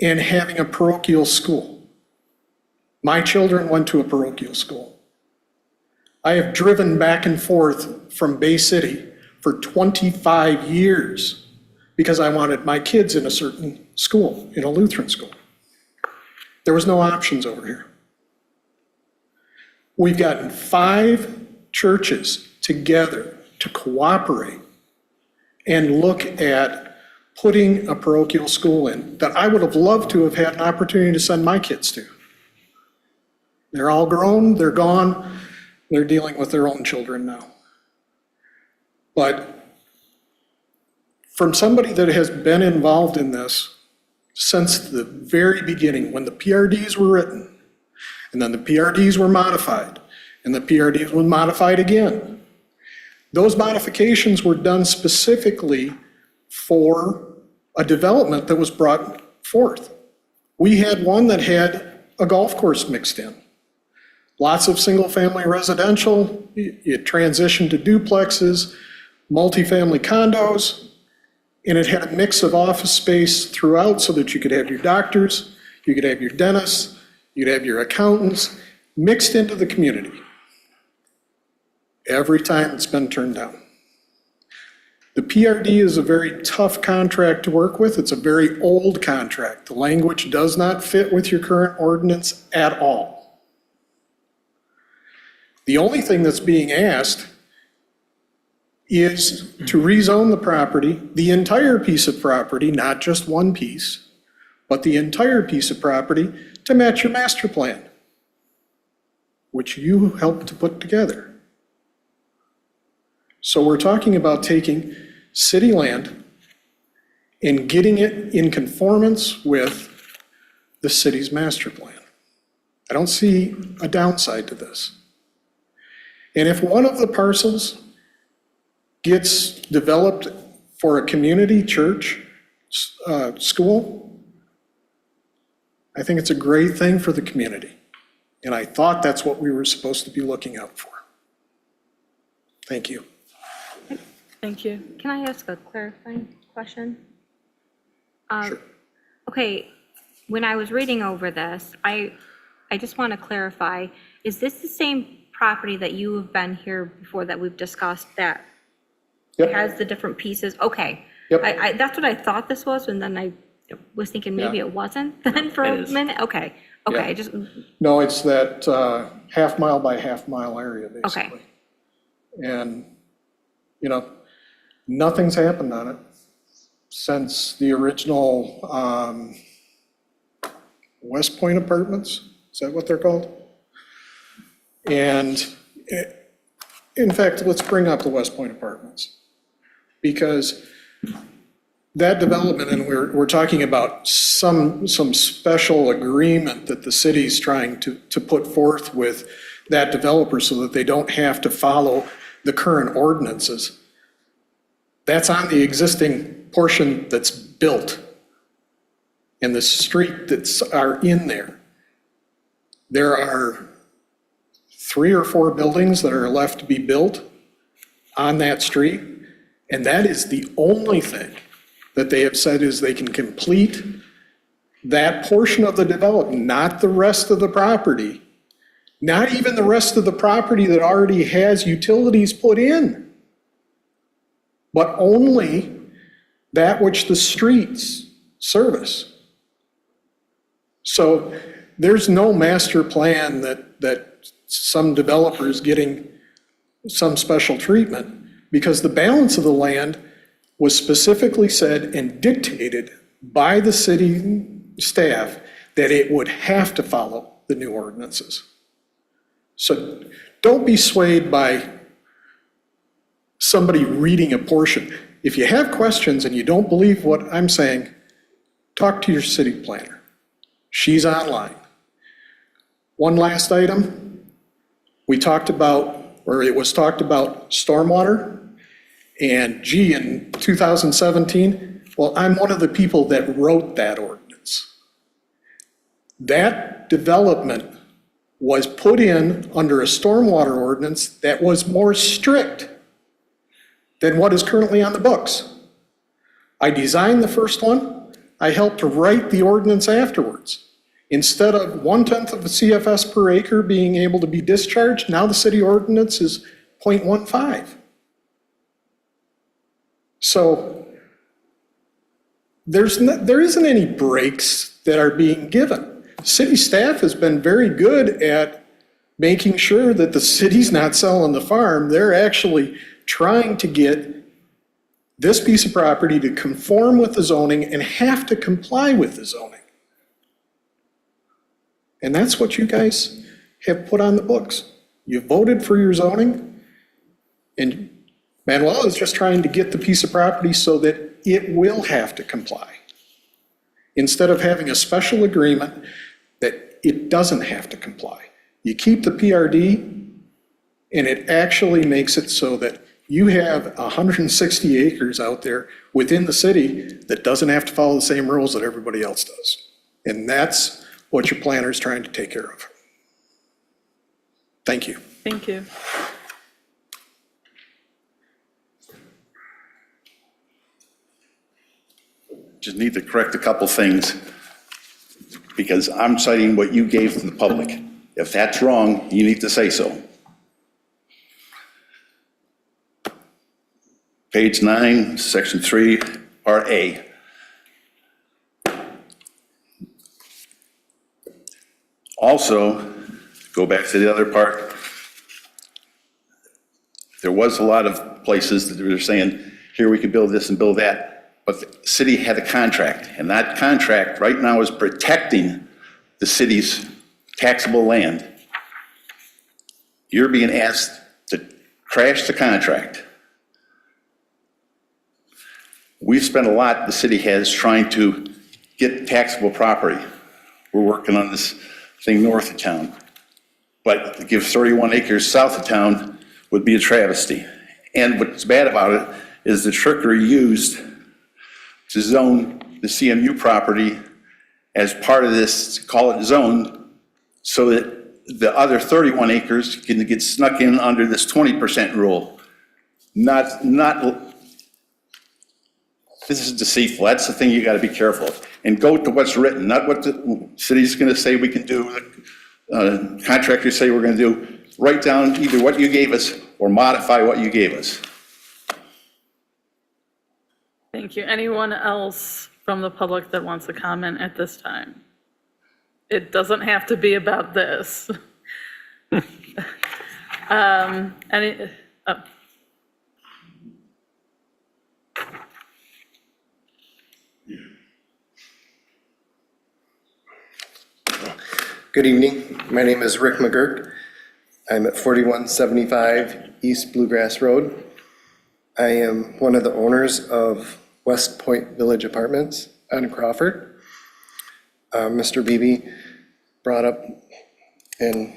and having a parochial school. My children went to a parochial school. I have driven back and forth from Bay City for 25 years because I wanted my kids in a certain school, in a Lutheran school. There was no options over here. We've gotten 5 churches together to cooperate and look at putting a parochial school in that I would have loved to have had an opportunity to send my kids to. They're all grown, they're gone, they're dealing with their own children now. But from somebody that has been involved in this since the very beginning, when the PRDs were written, and then the PRDs were modified, and the PRDs were modified again, those modifications were done specifically for a development that was brought forth. We had one that had a golf course mixed in. Lots of single-family residential, it transitioned to duplexes, multifamily condos, and it had a mix of office space throughout so that you could have your doctors, you could have your dentists, you'd have your accountants, mixed into the community. Every time it's been turned down. The PRD is a very tough contract to work with. It's a very old contract. The language does not fit with your current ordinance at all. The only thing that's being asked is to rezone the property, the entire piece of property, not just one piece, but the entire piece of property to match your master plan, which you helped to put together. So we're talking about taking city land and getting it in conformance with the city's master plan. I don't see a downside to this. And if one of the parcels gets developed for a community church, school, I think it's a great thing for the community. And I thought that's what we were supposed to be looking out for. Thank you.
Thank you.
Can I ask a clarifying question?
Sure.
Okay, when I was reading over this, I just want to clarify, is this the same property that you have been here before that we've discussed that
Yep.
has the different pieces? Okay.
Yep.
That's what I thought this was, and then I was thinking maybe
Yeah.
it wasn't then for a
is.
minute. Okay,
Yeah.
okay, just,
No, it's that half mile by half mile area, basically. And, you know, nothing's happened on it since the original West Point Apartments, is that what they're called? And in fact, let's bring up the West Point Apartments. Because that development, and we're talking about some special agreement that the city's trying to put forth with that developer so that they don't have to follow the current ordinances. That's on the existing portion that's built and the street that's are in there. There are 3 or 4 buildings that are left to be built on that street, and that is the only thing that they have said is they can complete that portion of the development, not the rest of the property, not even the rest of the property that already has utilities put in, but only that which the streets service. So there's no master plan that some developer is getting some special treatment, because the balance of the land was specifically said and dictated by the city staff that it would have to follow the new ordinances. So don't be swayed by somebody reading a portion. If you have questions and you don't believe what I'm saying, talk to your city planner. She's online. One last item. We talked about, or it was talked about, stormwater. And gee, in 2017, well, I'm one of the people that wrote that ordinance. That development was put in under a stormwater ordinance that was more strict than what is currently on the books. I designed the first one. I helped to write the ordinance afterwards. Instead of 1/10 of a CFS per acre being able to be discharged, now the city ordinance is 0.15. So there isn't any breaks that are being given. City staff has been very good at making sure that the city's not selling the farm. They're actually trying to get this piece of property to conform with the zoning and have to comply with the zoning. And that's what you guys have put on the books. You voted for your zoning, and Manuel is just trying to get the piece of property so that it will have to comply, instead of having a special agreement that it doesn't have to comply. You keep the PRD, and it actually makes it so that you have 160 acres out there within the city that doesn't have to follow the same rules that everybody else does. And that's what your planner is trying to take care of. Thank you.
Thank you.
Just need to correct a couple things, because I'm citing what you gave to the public. If that's wrong, you need to say so. Page 9, section 3, part A. Also, go back to the other part. There was a lot of places that were saying, here we could build this and build that, but the city had a contract, and that contract right now is protecting the city's taxable land. You're being asked to crash the contract. We've spent a lot, the city has, trying to get taxable property. We're working on this thing north of town. But to give 31 acres south of town would be a travesty. And what's bad about it is the trickery used to zone the CMU property as part of this, call it zone, so that the other 31 acres can get snuck in under this 20% rule. Not, this is deceitful. That's the thing you got to be careful of. And go to what's written, not what the city's going to say we can do, contractors say we're going to do. Write down either what you gave us or modify what you gave us.
Thank you. Anyone else from the public that wants to comment at this time? It doesn't have to be about this. Oh.
Good evening. My name is Rick McGurk. I'm at 4175 East Bluegrass Road. I am one of the owners of West Point Village Apartments on Crawford. Mr. Beebe brought up and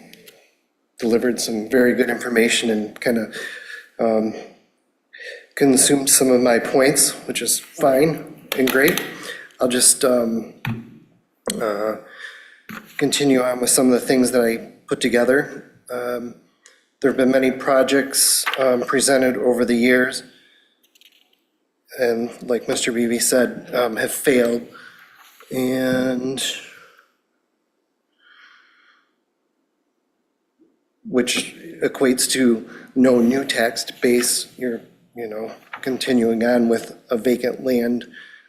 delivered some very good information and kind of consumed some of my points, which is fine and great. I'll just continue on with some of the things that I put together. There have been many projects presented over the years, and like Mr. Beebe said, have failed. And which equates to no new tax base. You're, continuing on with a vacant land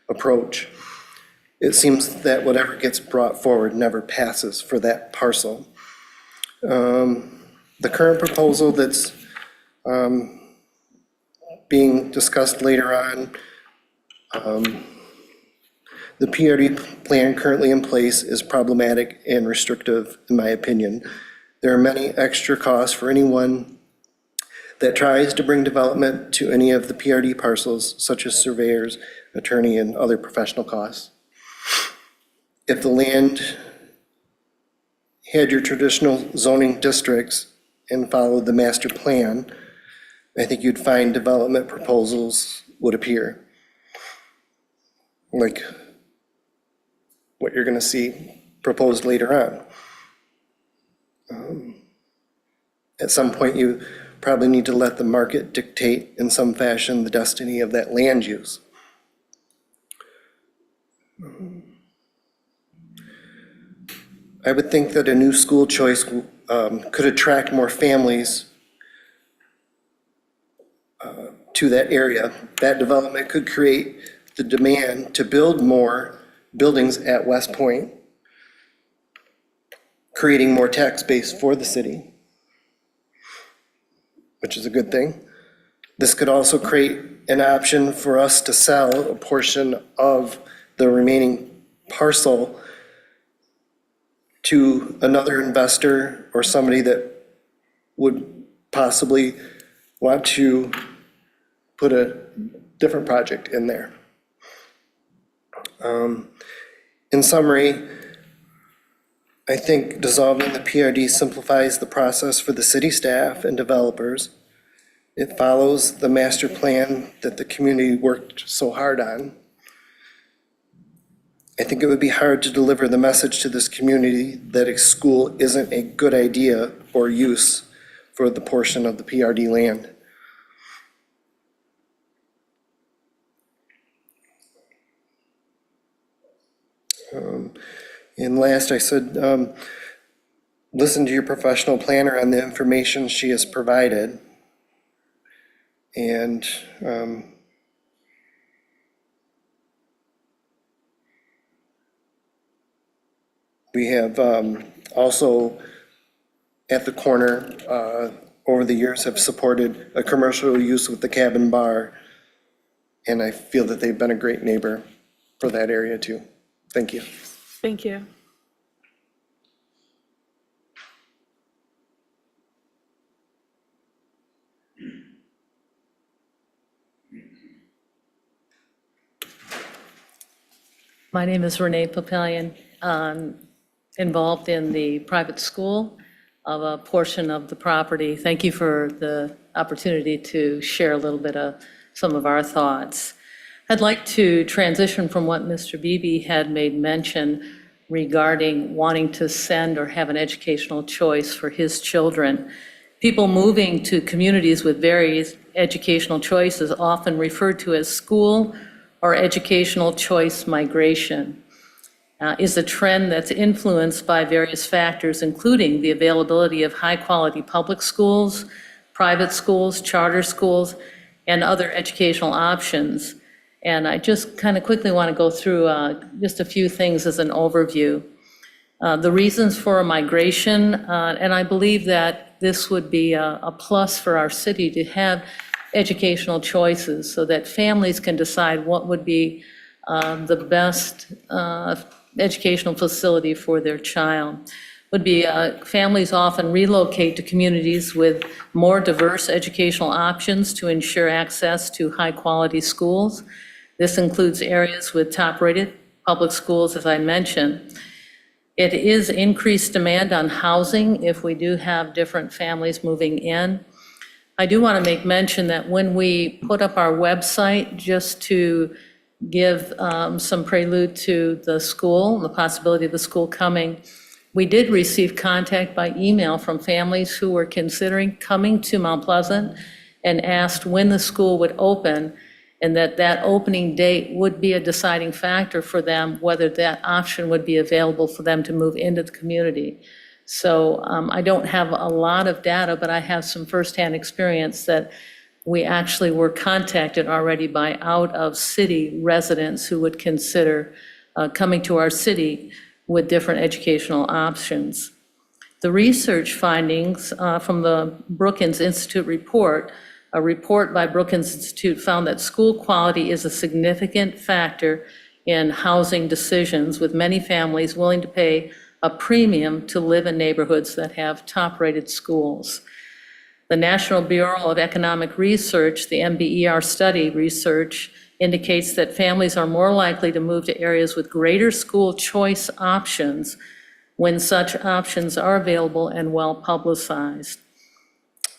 approach. It seems that whatever gets brought forward never passes for that parcel. The current proposal that's being discussed later on, the PRD plan currently in place is problematic and restrictive, in my opinion. There are many extra costs for anyone that tries to bring development to any of the PRD parcels, such as surveyors, attorney, and other professional costs. If the land had your traditional zoning districts and followed the master plan, I think you'd find development proposals would appear. Like what you're going to see proposed later on. At some point, you probably need to let the market dictate in some fashion the destiny of that land use. I would think that a new school choice could attract more families to that area. That development could create the demand to build more buildings at West Point, creating more tax base for the city, which is a good thing. This could also create an option for us to sell a portion of the remaining parcel to another investor or somebody that would possibly want to put a different project in there. In summary, I think dissolving the PRD simplifies the process for the city staff and developers. It follows the master plan that the community worked so hard on. I think it would be hard to deliver the message to this community that a school isn't a good idea or use for the portion of the PRD land. And last, I said, listen to your professional planner on the information she has provided. And we have also at the corner over the years have supported a commercial use with the cabin bar. And I feel that they've been a great neighbor for that area too. Thank you.
Thank you.
My name is Renee Papillion. I'm involved in the private school of a portion of the property. Thank you for the opportunity to share a little bit of some of our thoughts. I'd like to transition from what Mr. Beebe had made mention regarding wanting to send or have an educational choice for his children. People moving to communities with various educational choices, often referred to as school or educational choice migration, is a trend that's influenced by various factors, including the availability of high-quality public schools, private schools, charter schools, and other educational options. And I just kind of quickly want to go through just a few things as an overview. The reasons for migration, and I believe that this would be a plus for our city to have educational choices so that families can decide what would be the best educational facility for their child. Would be families often relocate to communities with more diverse educational options to ensure access to high-quality schools. This includes areas with top-rated public schools, as I mentioned. It is increased demand on housing if we do have different families moving in. I do want to make mention that when we put up our website, just to give some prelude to the school, the possibility of the school coming, we did receive contact by email from families who were considering coming to Mount Pleasant and asked when the school would open, and that opening date would be a deciding factor for them, whether that option would be available for them to move into the community. So I don't have a lot of data, but I have some firsthand experience that we actually were contacted already by out-of-city residents who would consider coming to our city with different educational options. The research findings from the Brookings Institute report, a report by Brookings Institute found that school quality is a significant factor in housing decisions, with many families willing to pay a premium to live in neighborhoods that have top-rated schools. The National Bureau of Economic Research, the NBER study research, indicates that families are more likely to move to areas with greater school choice options when such options are available and well publicized.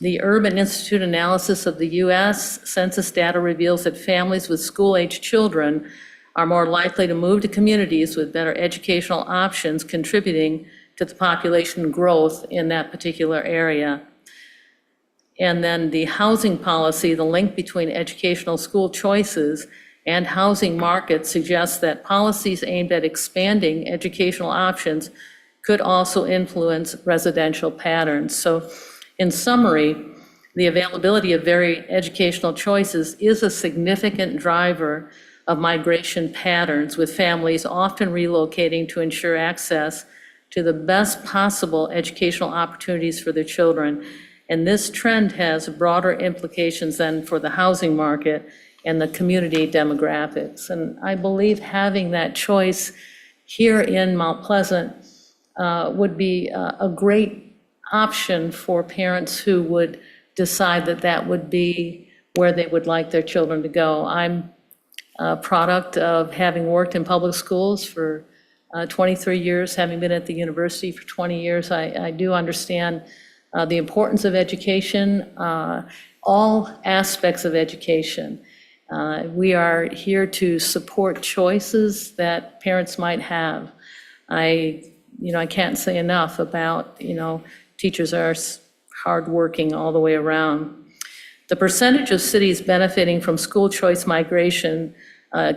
The Urban Institute analysis of the U.S. Census data reveals that families with school-age children are more likely to move to communities with better educational options, contributing to the population growth in that particular area. And then the housing policy, the link between educational school choices and housing markets suggests that policies aimed at expanding educational options could also influence residential patterns. So in summary, the availability of varied educational choices is a significant driver of migration patterns, with families often relocating to ensure access to the best possible educational opportunities for their children. And this trend has broader implications than for the housing market and the community demographics. And I believe having that choice here in Mount Pleasant would be a great option for parents who would decide that that would be where they would like their children to go. I'm a product of having worked in public schools for 23 years, having been at the university for 20 years. I do understand the importance of education, all aspects of education. We are here to support choices that parents might have. I can't say enough about, teachers are hardworking all the way around. The percentage of cities benefiting from school choice migration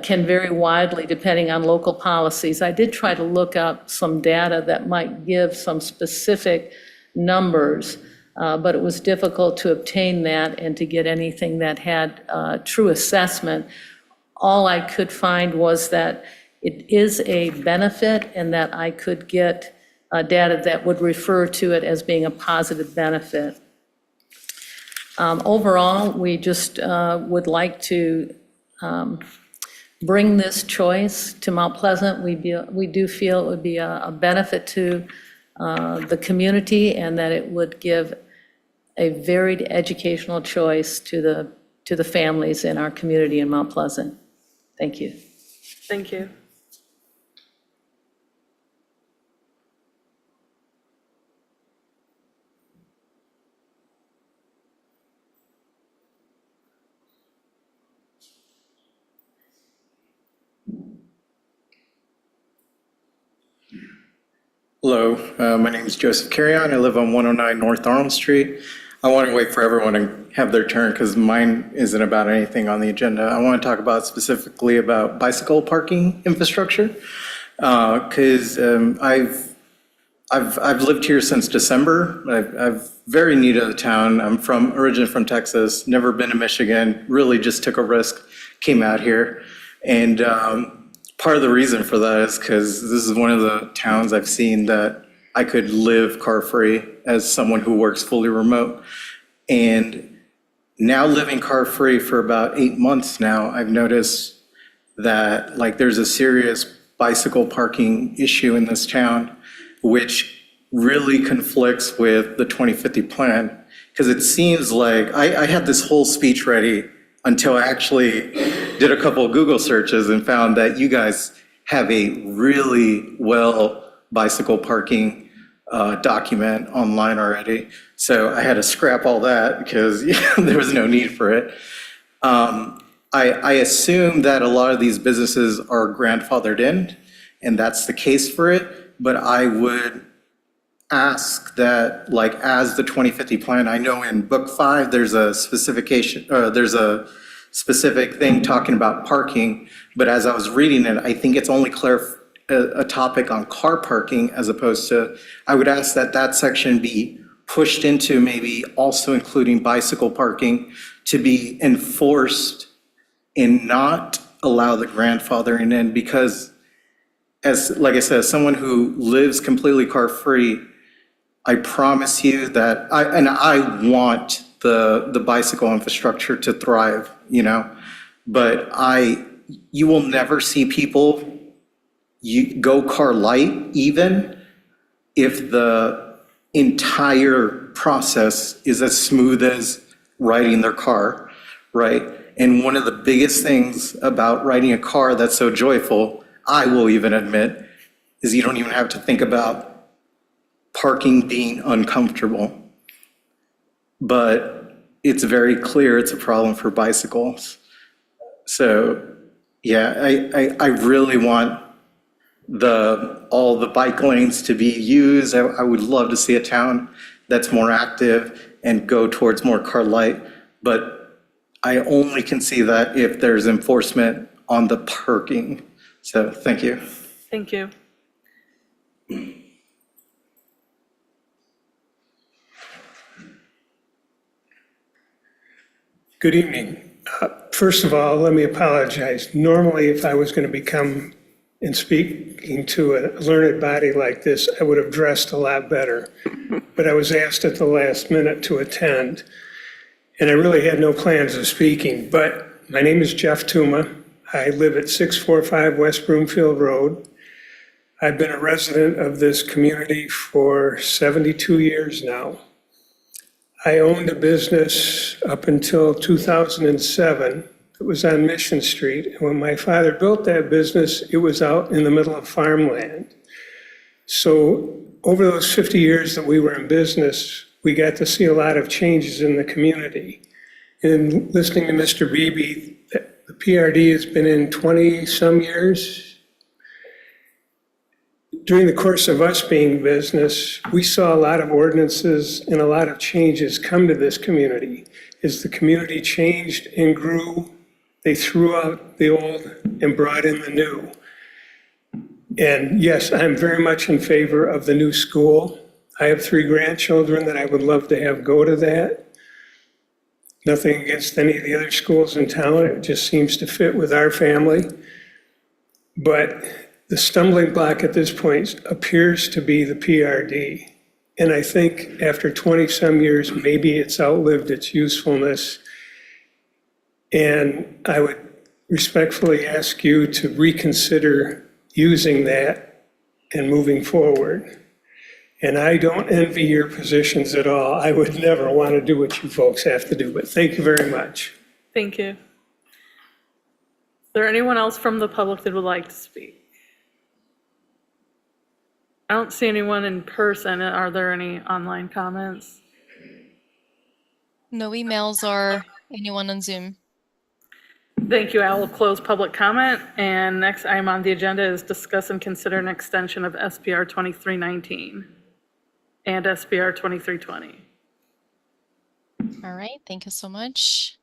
can vary widely depending on local policies. I did try to look up some data that might give some specific numbers, but it was difficult to obtain that and to get anything that had true assessment. All I could find was that it is a benefit and that I could get data that would refer to it as being a positive benefit. Overall, we just would like to bring this choice to Mount Pleasant. We do feel it would be a benefit to the community, and that it would give a varied educational choice to the families in our community in Mount Pleasant. Thank you.
Thank you.
Hello, my name is Joseph Carrion. I live on 109 North Arnold Street. I want to wait for everyone to have their turn because mine isn't about anything on the agenda. I want to talk about specifically about bicycle parking infrastructure because I've lived here since December. I've very new to the town. I'm originally from Texas, never been to Michigan, really just took a risk, came out here. And part of the reason for that is because this is one of the towns I've seen that I could live car-free as someone who works fully remote. And now living car-free for about 8 months now, I've noticed that like there's a serious bicycle parking issue in this town, which really conflicts with the 2050 plan. Because it seems like I had this whole speech ready until I actually did a couple of Google searches and found that you guys have a really well bicycle parking document online already. So I had to scrap all that because there was no need for it. I assume that a lot of these businesses are grandfathered in, and that's the case for it. But I would ask that, like, as the 2050 plan, I know in book 5, there's a specification, there's a specific thing talking about parking, but as I was reading it, I think it's only a topic on car parking as opposed to, I would ask that that section be pushed into maybe also including bicycle parking to be enforced and not allow the grandfathering in, because as, like I said, as someone who lives completely car-free, I promise you that I want the bicycle infrastructure to thrive, you know, but you will never see people go car light even if the entire process is as smooth as riding their car, right? And one of the biggest things about riding a car that's so joyful, I will even admit, is you don't even have to think about parking being uncomfortable. But it's very clear it's a problem for bicycles. So yeah, I really want all the bike lanes to be used. I would love to see a town that's more active and go towards more car light, but I only can see that if there's enforcement on the parking. So thank you.
Thank you.
Good evening. First of all, let me apologize. Normally, if I was going to become and speaking to a learned body like this, I would have dressed a lot better. But I was asked at the last minute to attend, and I really had no plans of speaking. But my name is Jeff Tuma. I live at 645 West Broomfield Road. I've been a resident of this community for 72 years now. I owned a business up until 2007. It was on Mission Street. And when my father built that business, it was out in the middle of farmland. So over those 50 years that we were in business, we got to see a lot of changes in the community. And listening to Mr. Beebe, the PRD has been in 20-some years. During the course of us being in business, we saw a lot of ordinances and a lot of changes come to this community. As the community changed and grew, they threw out the old and brought in the new. And yes, I'm very much in favor of the new school. I have 3 grandchildren that I would love to have go to that. Nothing against any of the other schools in town. It just seems to fit with our family. But the stumbling block at this point appears to be the PRD. And I think after 20-some years, maybe it's outlived its usefulness. And I would respectfully ask you to reconsider using that and moving forward. And I don't envy your positions at all. I would never want to do what you folks have to do, but thank you very much.
Thank you. Is there anyone else from the public that would like to speak? I don't see anyone in person. Are there any online comments?
No emails or anyone on Zoom.
Thank you. I will close public comment. And next item on the agenda is discuss and consider an extension of SPR 2319 and SPR 2320.
All right, thank you so much.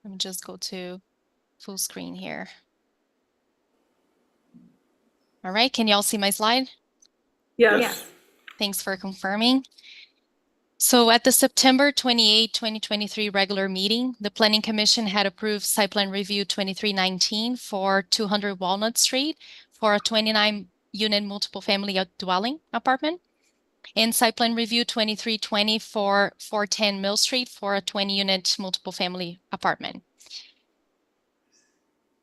Let me just go to full screen here. All right, can you all see my slide?
Yes.
Thanks for confirming. So at the September 28, 2023 regular meeting, the Planning Commission had approved Site Plan Review 2319 for 200 Walnut Street for a 29-unit multiple family dwelling apartment, and Site Plan Review 2320 for 410 Mill Street for a 20-unit multiple family apartment.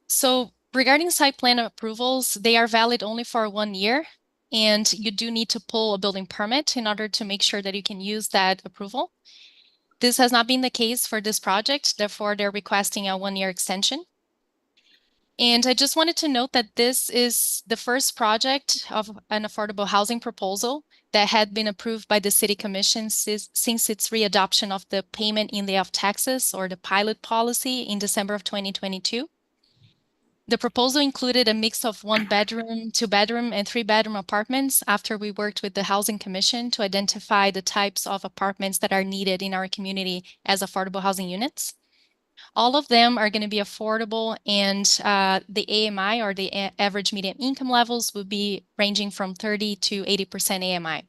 So regarding site plan approvals, they are valid only for 1 year, and you do need to pull a building permit in order to make sure that you can use that approval. This has not been the case for this project, therefore they're requesting a 1-year extension. And I just wanted to note that this is the first project of an affordable housing proposal that had been approved by the City Commission since its readoption of the payment in lieu of taxes, or the pilot policy, in December of 2022. The proposal included a mix of 1-bedroom, 2-bedroom, and 3-bedroom apartments after we worked with the Housing Commission to identify the types of apartments that are needed in our community as affordable housing units. All of them are going to be affordable, and the AMI, or the average median income levels, will be ranging from 30 to 80% AMI.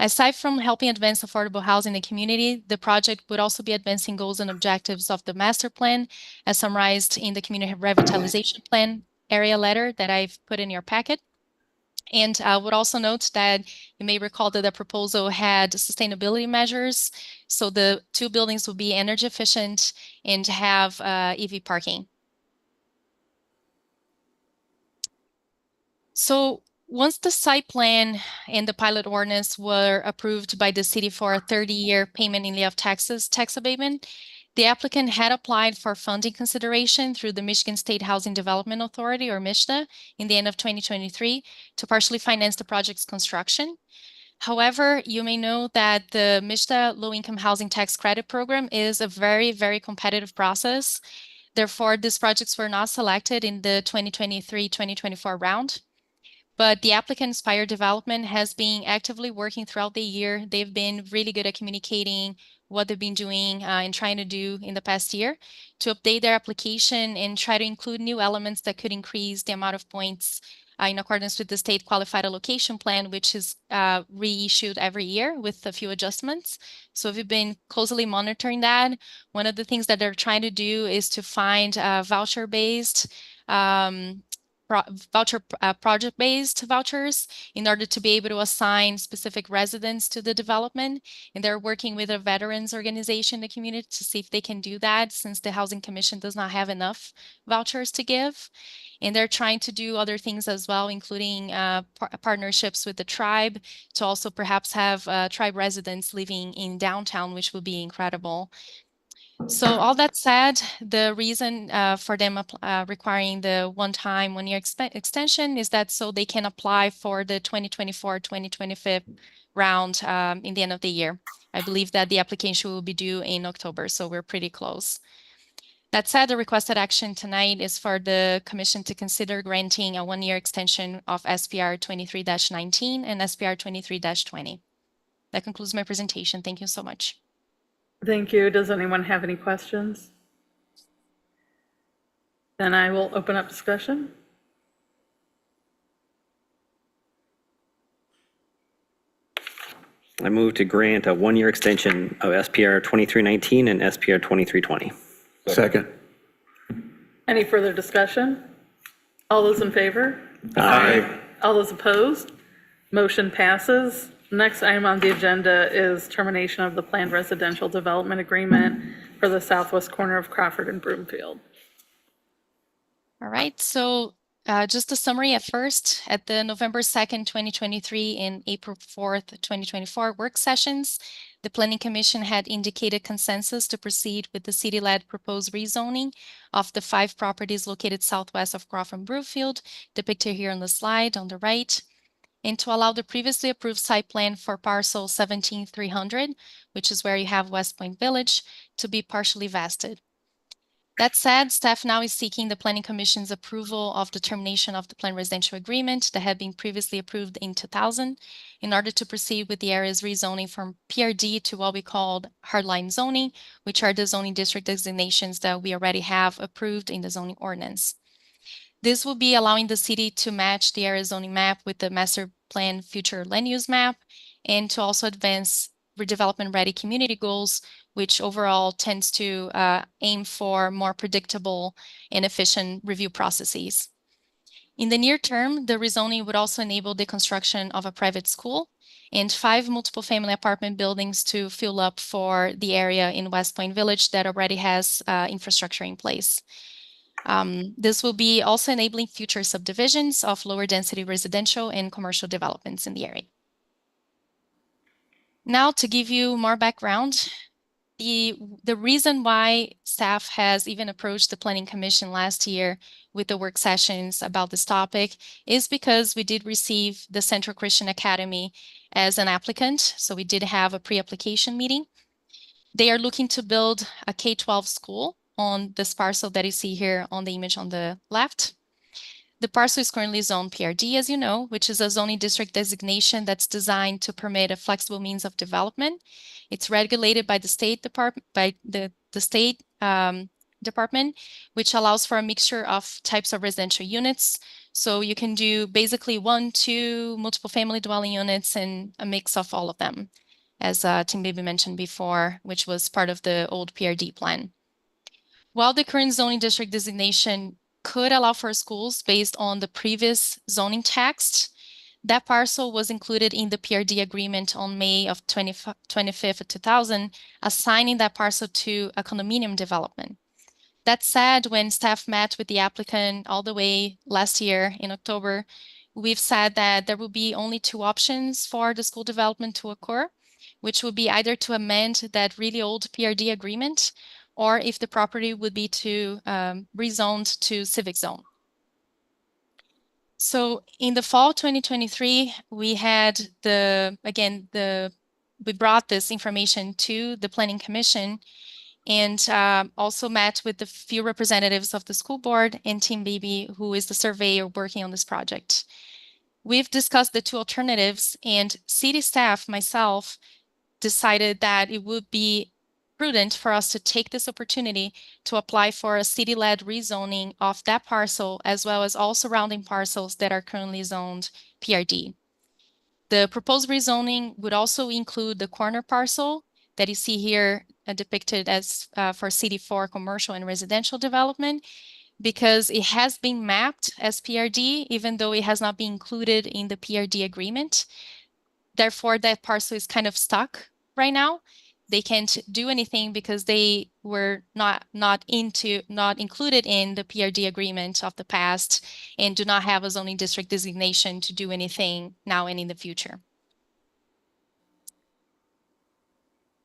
Aside from helping advance affordable housing in the community, the project would also be advancing goals and objectives of the master plan, as summarized in the community revitalization plan area letter that I've put in your packet. And I would also note that you may recall that the proposal had sustainability measures. So the 2 buildings will be energy efficient and have EV parking. So once the site plan and the pilot ordinance were approved by the city for a 30-year payment in lieu of taxes tax abatement, the applicant had applied for funding consideration through the Michigan State Housing Development Authority, or MSHDA, in the end of 2023 to partially finance the project's construction. However, you may know that the MSHDA Low-Income Housing Tax Credit Program is a very, very competitive process. Therefore, these projects were not selected in the 2023-2024 round. But the applicant Inspire Development has been actively working throughout the year. They've been really good at communicating what they've been doing and trying to do in the past year to update their application and try to include new elements that could increase the amount of points in accordance with the state qualified allocation plan, which is reissued every year with a few adjustments. So we've been closely monitoring that. One of the things that they're trying to do is to find voucher-based project-based vouchers in order to be able to assign specific residents to the development. And they're working with a veterans organization in the community to see if they can do that, since the Housing Commission does not have enough vouchers to give. And they're trying to do other things as well, including partnerships with the tribe to also perhaps have tribe residents living in downtown, which would be incredible. So all that said, the reason for them requiring the one-time 1-year extension is that so they can apply for the 2024-2025 round in the end of the year. I believe that the application will be due in October, so we're pretty close. That said, the requested action tonight is for the Commission to consider granting a 1-year extension of SPR 23-19 and SPR 23-20. That concludes my presentation. Thank you so much.
Thank you. Does anyone have any questions? Then I will open up discussion.
I move to grant a 1-year extension of SPR 2319 and SPR 2320.
Second.
Any further discussion? All those in favor?
Aye.
All those opposed? Motion passes. Next item on the agenda is termination of the planned residential development agreement for the southwest corner of Crawford and Broomfield.
All right, so just a summary at first. At the November 2nd, 2023 and April 4th, 2024 work sessions, the Planning Commission had indicated consensus to proceed with the city-led proposed rezoning of the 5 properties located southwest of Crawford and Broomfield, depicted here on the slide on the right, and to allow the previously approved site plan for parcel 17300, which is where you have West Point Village, to be partially vested. That said, staff now is seeking the Planning Commission's approval of the termination of the planned residential agreement that had been previously approved in 2000 in order to proceed with the area's rezoning from PRD to what we called hardline zoning, which are the zoning district designations that we already have approved in the zoning ordinance. This will be allowing the city to match the area zoning map with the master plan future land use map and to also advance redevelopment ready community goals, which overall tends to aim for more predictable and efficient review processes. In the near term, the rezoning would also enable the construction of a private school and 5 multiple family apartment buildings to fill up for the area in West Point Village that already has infrastructure in place. This will be also enabling future subdivisions of lower density residential and commercial developments in the area. Now, to give you more background, the reason why staff has even approached the Planning Commission last year with the work sessions about this topic is because we did receive the Central Christian Academy as an applicant. So we did have a pre-application meeting. They are looking to build a K-12 school on this parcel that you see here on the image on the left. The parcel is currently zoned PRD, as you know, which is a zoning district designation that's designed to permit a flexible means of development. It's regulated by the state department, department, which allows for a mixture of types of residential units. So you can do basically 1, 2 multiple family dwelling units and a mix of all of them, as Tim Beebe mentioned before, which was part of the old PRD plan. While the current zoning district designation could allow for schools based on the previous zoning text, that parcel was included in the PRD agreement on May of 25th of 2000, assigning that parcel to a condominium development. That said, when staff met with the applicant all the way last year in October, we've said that there will be only 2 options for the school development to occur, which would be either to amend that really old PRD agreement, or if the property would be to rezoned to civic zone. So in the fall 2023, we had we brought this information to the Planning Commission and also met with the few representatives of the school board and Tim Beebe, who is the surveyor working on this project. We've discussed the 2 alternatives, and city staff, myself, decided that it would be prudent for us to take this opportunity to apply for a city-led rezoning of that parcel, as well as all surrounding parcels that are currently zoned PRD. The proposed rezoning would also include the corner parcel that you see here depicted as for CD4 commercial and residential development, because it has been mapped as PRD, even though it has not been included in the PRD agreement. Therefore, that parcel is kind of stuck right now. They can't do anything because they were not included in the PRD agreement of the past and do not have a zoning district designation to do anything now and in the future.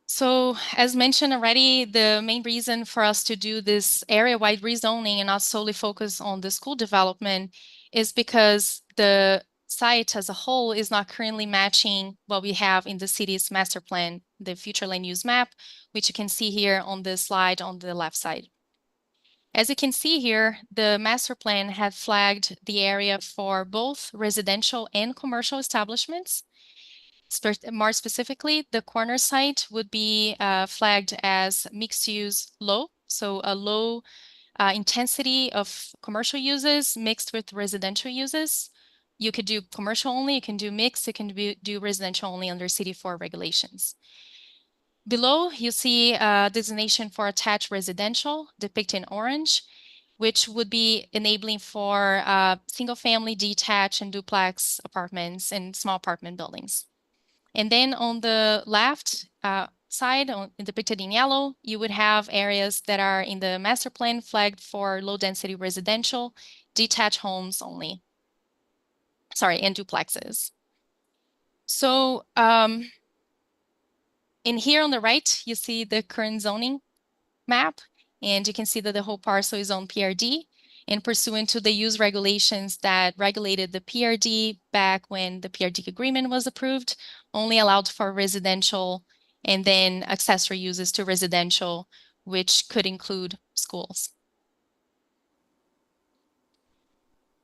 So as mentioned already, the main reason for us to do this area-wide rezoning and not solely focus on the school development is because the site as a whole is not currently matching what we have in the city's master plan, the future land use map, which you can see here on the slide on the left side. As you can see here, the master plan had flagged the area for both residential and commercial establishments. More specifically, the corner site would be flagged as mixed use low, so a low intensity of commercial uses mixed with residential uses. You could do commercial only, you can do mixed, you can do residential only under CD4 regulations. Below, you see a designation for attached residential depicted in orange, which would be enabling for single family detached and duplex apartments and small apartment buildings. And then on the left side, depicted in yellow, you would have areas that are in the master plan flagged for low density residential, detached homes only. Sorry, and duplexes. So in here on the right, you see the current zoning map, and you can see that the whole parcel is on PRD. And pursuant to the use regulations that regulated the PRD back when the PRD agreement was approved, only allowed for residential and then accessory uses to residential, which could include schools.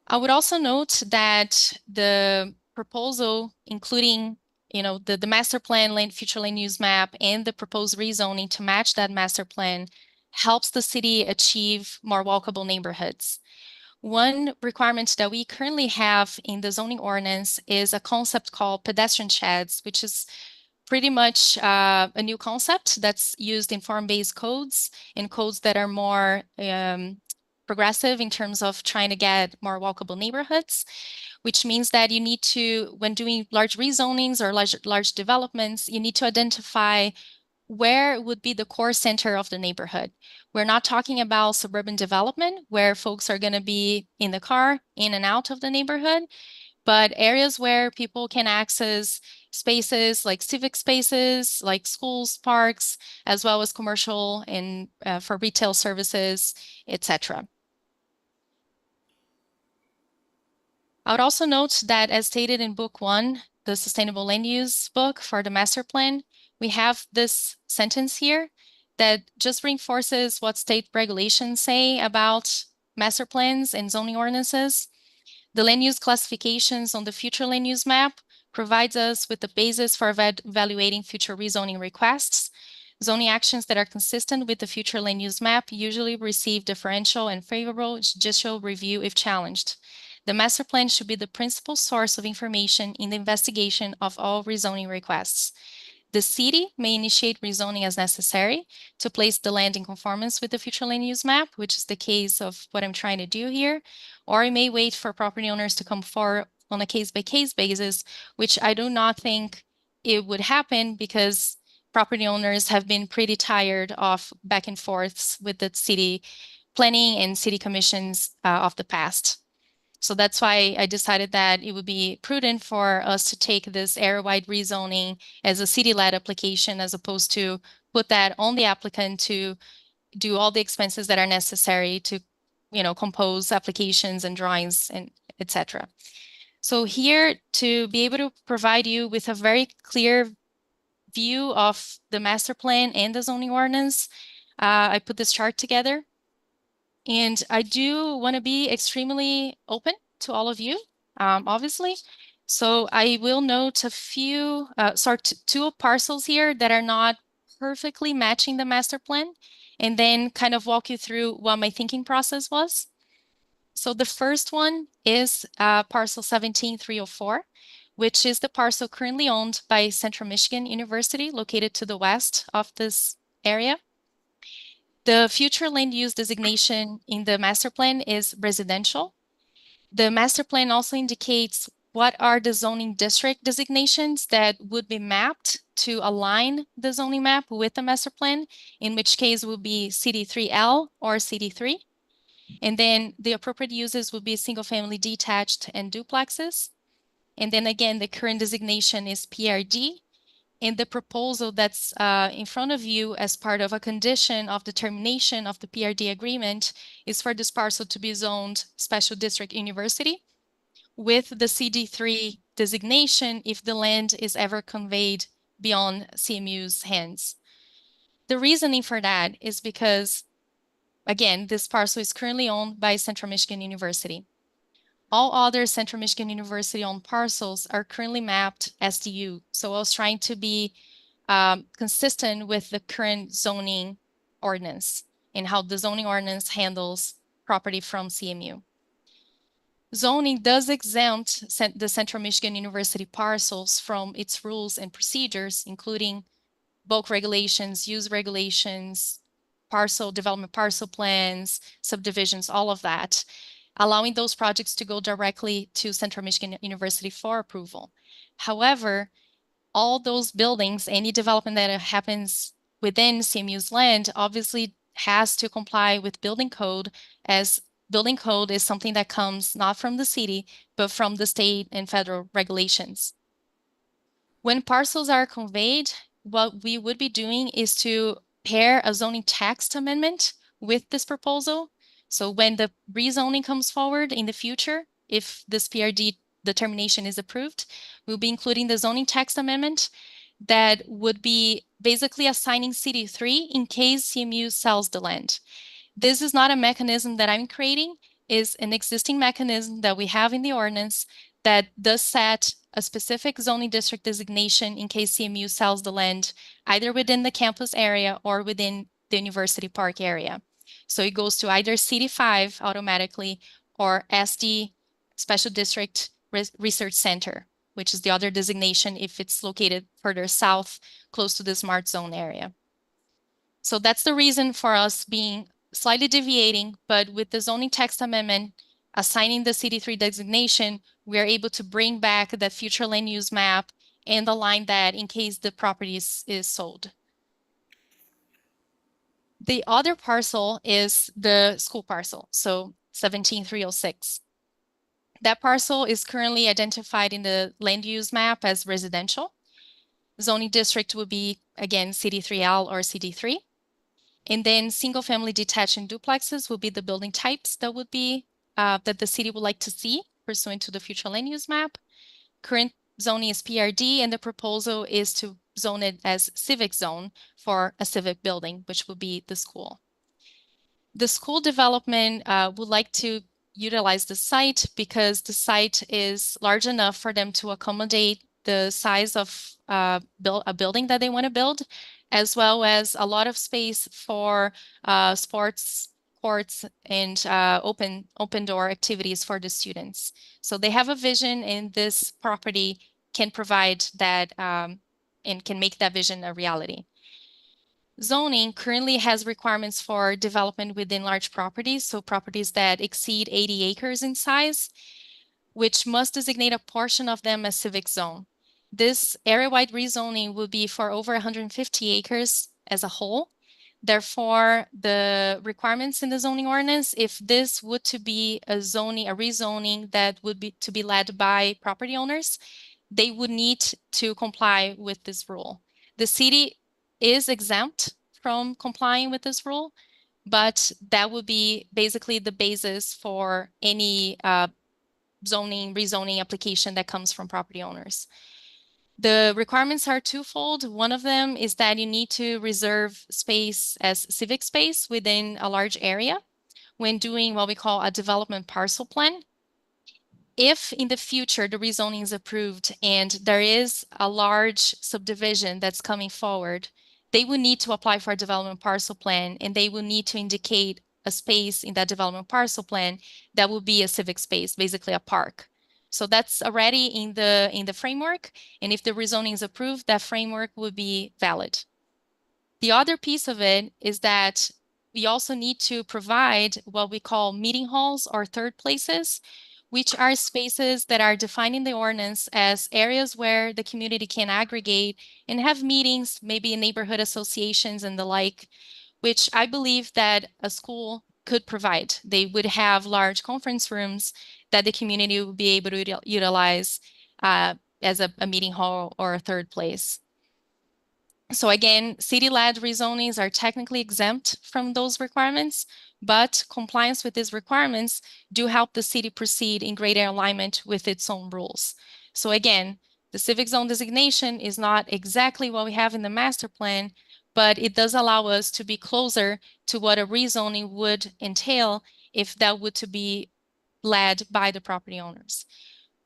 I would also note that the proposal, including the master plan, future land use map, and the proposed rezoning to match that master plan, helps the city achieve more walkable neighborhoods. One requirement that we currently have in the zoning ordinance is a concept called pedestrian sheds, which is pretty much a new concept that's used in form-based codes and codes that are more progressive in terms of trying to get more walkable neighborhoods, which means that you need to, when doing large rezonings or large developments, you need to identify where would be the core center of the neighborhood. We're not talking about suburban development where folks are going to be in the car, in and out of the neighborhood, but areas where people can access spaces like civic spaces, like schools, parks, as well as commercial and for retail services, etc. I would also note that as stated in Book 1, the Sustainable Land Use book for the master plan, we have this sentence here that just reinforces what state regulations say about master plans and zoning ordinances. The land use classifications on the future land use map provides us with the basis for evaluating future rezoning requests. Zoning actions that are consistent with the future land use map usually receive differential and favorable judicial review if challenged. The master plan should be the principal source of information in the investigation of all rezoning requests. The city may initiate rezoning as necessary to place the land in conformance with the future land use map, which is the case of what I'm trying to do here, or it may wait for property owners to come forward on a case-by-case basis, which I do not think it would happen because property owners have been pretty tired of back and forths with the city planning and city commissions of the past. So that's why I decided that it would be prudent for us to take this area-wide rezoning as a city-led application as opposed to put that on the applicant to do all the expenses that are necessary to, compose applications and drawings and etc. So here to be able to provide you with a very clear view of the master plan and the zoning ordinance, I put this chart together. And I do want to be extremely open to all of you, obviously. So I will note a few, two parcels here that are not perfectly matching the master plan, and then kind of walk you through what my thinking process was. So the first one is parcel 17304, which is the parcel currently owned by Central Michigan University, located to the west of this area. The future land use designation in the master plan is residential. The master plan also indicates what are the zoning district designations that would be mapped to align the zoning map with the master plan, in which case will be CD3L or CD3. And then the appropriate uses would be single family detached and duplexes. And then again, the current designation is PRD. And the proposal that's in front of you as part of a condition of determination of the PRD agreement is for this parcel to be zoned Special District University with the CD3 designation if the land is ever conveyed beyond CMU's hands. The reasoning for that is because, again, this parcel is currently owned by Central Michigan University. All other Central Michigan University-owned parcels are currently mapped SDU. So I was trying to be consistent with the current zoning ordinance and how the zoning ordinance handles property from CMU. Zoning does exempt the Central Michigan University parcels from its rules and procedures, including bulk regulations, use regulations, parcel development, parcel plans, subdivisions, all of that, allowing those projects to go directly to Central Michigan University for approval. However, all those buildings, any development that happens within CMU's land obviously has to comply with building code, as building code is something that comes not from the city, but from the state and federal regulations. When parcels are conveyed, what we would be doing is to pair a zoning text amendment with this proposal. So when the rezoning comes forward in the future, if this PRD determination is approved, we'll be including the zoning text amendment that would be basically assigning CD3 in case CMU sells the land. This is not a mechanism that I'm creating. is an existing mechanism that we have in the ordinance that does set a specific zoning district designation in case CMU sells the land either within the campus area or within the University Park area. So it goes to either CD5 automatically or SD, Special District Research Center, which is the other designation if it's located further south, close to the smart zone area. So that's the reason for us being slightly deviating, but with the zoning text amendment assigning the CD3 designation, we are able to bring back that future land use map and align that in case the property is sold. The other parcel is the school parcel, so 17306. That parcel is currently identified in the land use map as residential. Zoning district would be, again, CD3L or CD3. And then single-family detached and duplexes will be the building types that would be, that the city would like to see pursuant to the future land use map. Current zoning is PRD, and the proposal is to zone it as civic zone for a civic building, which would be the school. The school development would like to utilize the site because the site is large enough for them to accommodate the size of a building that they want to build, as well as a lot of space for sports courts and open door activities for the students. So they have a vision, and this property can provide that and can make that vision a reality. Zoning currently has requirements for development within large properties, so properties that exceed 80 acres in size, which must designate a portion of them as civic zone. This area-wide rezoning will be for over 150 acres as a whole. Therefore, the requirements in the zoning ordinance, if this would to be a rezoning that would be to be led by property owners, they would need to comply with this rule. The city is exempt from complying with this rule, but that would be basically the basis for any rezoning application that comes from property owners. The requirements are twofold. One of them is that you need to reserve space as civic space within a large area when doing what we call a development parcel plan. If in the future the rezoning is approved and there is a large subdivision that's coming forward, they will need to apply for a development parcel plan, and they will need to indicate a space in that development parcel plan that will be a civic space, basically a park. So that's already in the framework, and if the rezoning is approved, that framework would be valid. The other piece of it is that we also need to provide what we call meeting halls or third places, which are spaces that are defined in the ordinance as areas where the community can aggregate and have meetings, maybe in neighborhood associations and the like, which I believe that a school could provide. They would have large conference rooms that the community would be able to utilize as a meeting hall or a third place. So again, city-led rezonings are technically exempt from those requirements, but compliance with these requirements do help the city proceed in greater alignment with its own rules. So again, the civic zone designation is not exactly what we have in the master plan, but it does allow us to be closer to what a rezoning would entail if that were to be led by the property owners.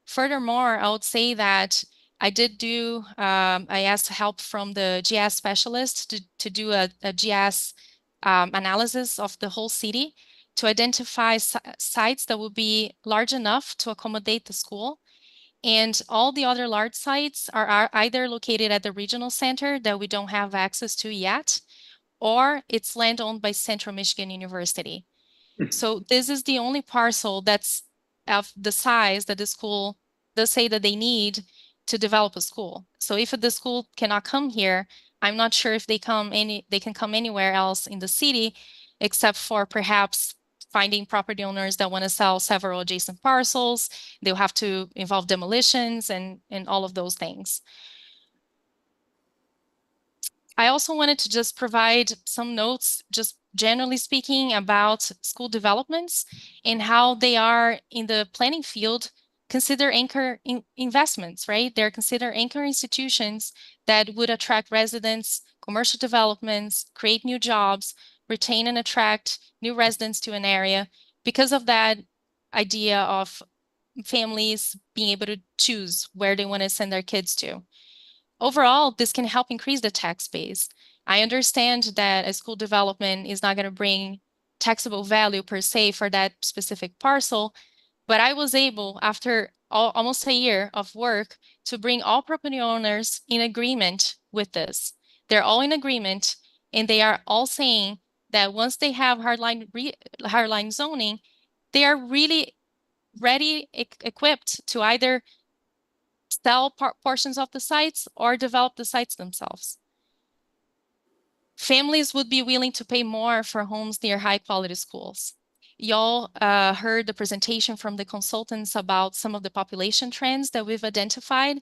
Furthermore, I would say that I asked help from the GIS specialist to do a GIS analysis of the whole city to identify sites that would be large enough to accommodate the school. And all the other large sites are either located at the regional center that we don't have access to yet, or it's land owned by Central Michigan University. So this is the only parcel that's of the size that the school does say that they need to develop a school. So if the school cannot come here, I'm not sure if they can come anywhere else in the city, except for perhaps finding property owners that want to sell several adjacent parcels. They'll have to involve demolitions and all of those things. I also wanted to just provide some notes, just generally speaking, about school developments and how they are in the planning field consider anchor investments, right? They're considered anchor institutions that would attract residents, commercial developments, create new jobs, retain and attract new residents to an area. Because of that, idea of families being able to choose where they want to send their kids to. Overall, this can help increase the tax base. I understand that a school development is not going to bring taxable value per se for that specific parcel, but I was able, after almost a year of work, to bring all property owners in agreement with this. They're all in agreement, and they are all saying that once they have hardline zoning, they are really ready, equipped to either sell portions of the sites or develop the sites themselves. Families would be willing to pay more for homes near high-quality schools. Y'all heard the presentation from the consultants about some of the population trends that we've identified.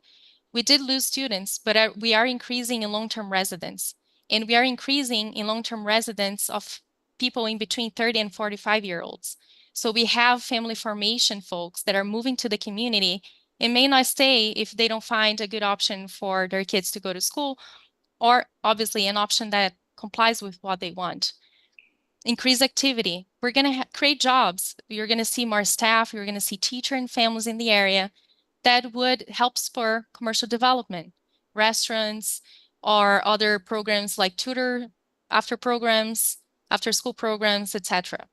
We did lose students, but we are increasing in long-term residents. And we are increasing in long-term residents of people in between 30 and 45-year-olds. So we have family formation folks that are moving to the community and may not stay if they don't find a good option for their kids to go to school, or obviously an option that complies with what they want. Increase activity. We're going to create jobs. You're going to see more staff. You're going to see teacher and families in the area that would help spur commercial development, restaurants, or other programs like tutor after programs, after school programs, etc.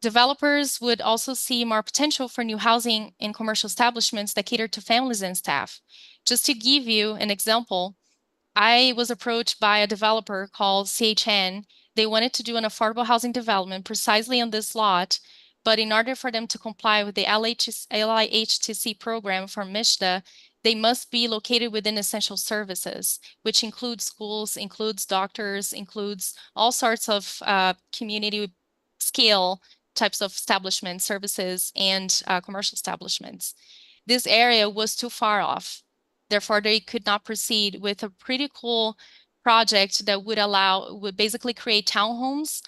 Developers would also see more potential for new housing and commercial establishments that cater to families and staff. Just to give you an example, I was approached by a developer called CHN. They wanted to do an affordable housing development precisely on this lot, but in order for them to comply with the LIHTC program for MISHDA, they must be located within essential services, which includes schools, includes doctors, includes all sorts of community scale types of establishments, services, and commercial establishments. This area was too far off. Therefore, they could not proceed with a pretty cool project that would basically create townhomes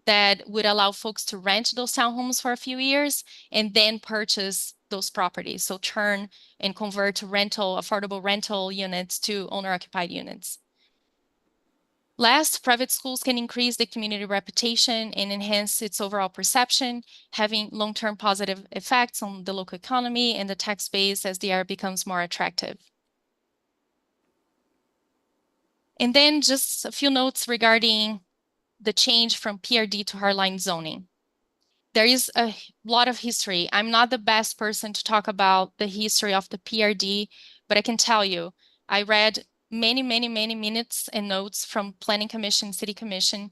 that would allow folks to rent those townhomes for a few years and then purchase those properties. So turn and convert to affordable rental units to owner-occupied units. Last, private schools can increase the community reputation and enhance its overall perception, having long-term positive effects on the local economy and the tax base as the area becomes more attractive. And then just a few notes regarding the change from PRD to hardline zoning. There is a lot of history. I'm not the best person to talk about the history of the PRD, but I can tell you, I read many minutes and notes from Planning Commission, City Commission,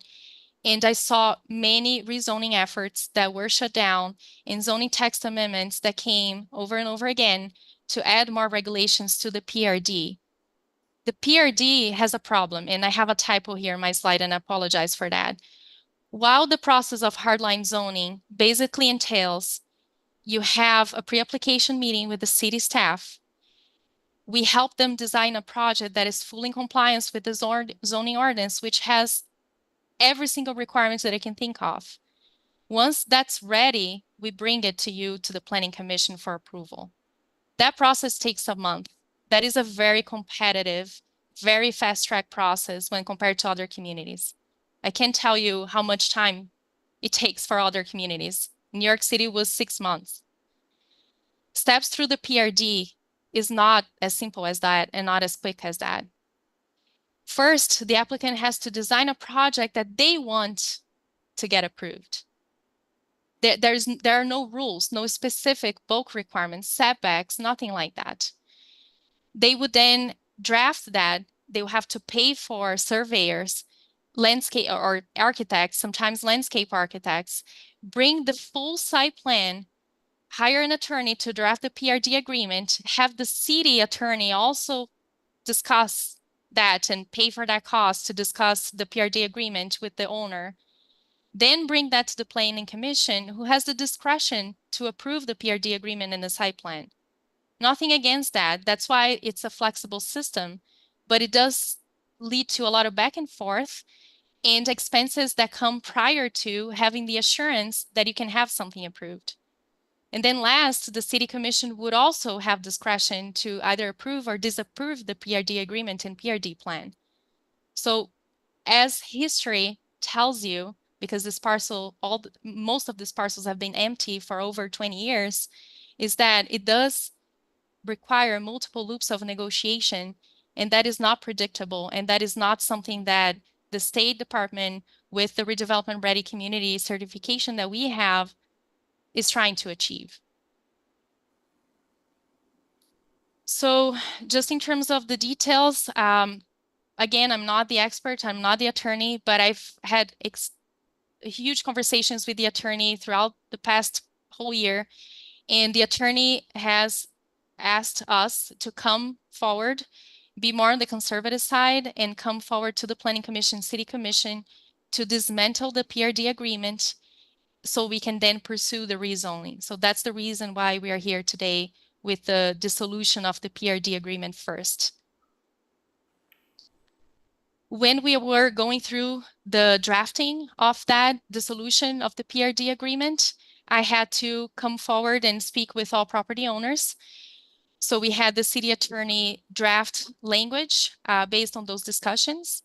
and I saw many rezoning efforts that were shut down and zoning text amendments that came over and over again to add more regulations to the PRD. The PRD has a problem, and I have a typo here in my slide, and I apologize for that. While the process of hardline zoning basically entails you have a pre-application meeting with the city staff, we help them design a project that is fully in compliance with the zoning ordinance, which has every single requirement that I can think of. Once that's ready, we bring it to you, to the Planning Commission for approval. That process takes a month. That is a very competitive, very fast-track process when compared to other communities. I can't tell you how much time it takes for other communities. New York City was 6 months. Steps through the PRD is not as simple as that and not as quick as that. First, the applicant has to design a project that they want to get approved. There are no rules, no specific bulk requirements, setbacks, nothing like that. They would then draft that. They will have to pay for surveyors, landscape or architects, sometimes landscape architects, bring the full site plan, hire an attorney to draft the PRD agreement, have the city attorney also discuss that and pay for that cost to discuss the PRD agreement with the owner. Then bring that to the Planning Commission, who has the discretion to approve the PRD agreement and the site plan. Nothing against that. That's why it's a flexible system, but it does lead to a lot of back and forth and expenses that come prior to having the assurance that you can have something approved. And then last, the City Commission would also have discretion to either approve or disapprove the PRD agreement and PRD plan. So as history tells you, because this parcel, most of these parcels have been empty for over 20 years, is that it does require multiple loops of negotiation, and that is not predictable, and that is not something that the State Department, with the redevelopment ready community certification that we have, is trying to achieve. So just in terms of the details, again, I'm not the expert, I'm not the attorney, but I've had huge conversations with the attorney throughout the past whole year, and the attorney has asked us to come forward, be more on the conservative side, and come forward to the Planning Commission, City Commission, to dismantle the PRD agreement so we can then pursue the rezoning. So that's the reason why we are here today with the dissolution of the PRD agreement first. When we were going through the drafting of that dissolution of the PRD agreement, I had to come forward and speak with all property owners. So we had the city attorney draft language based on those discussions.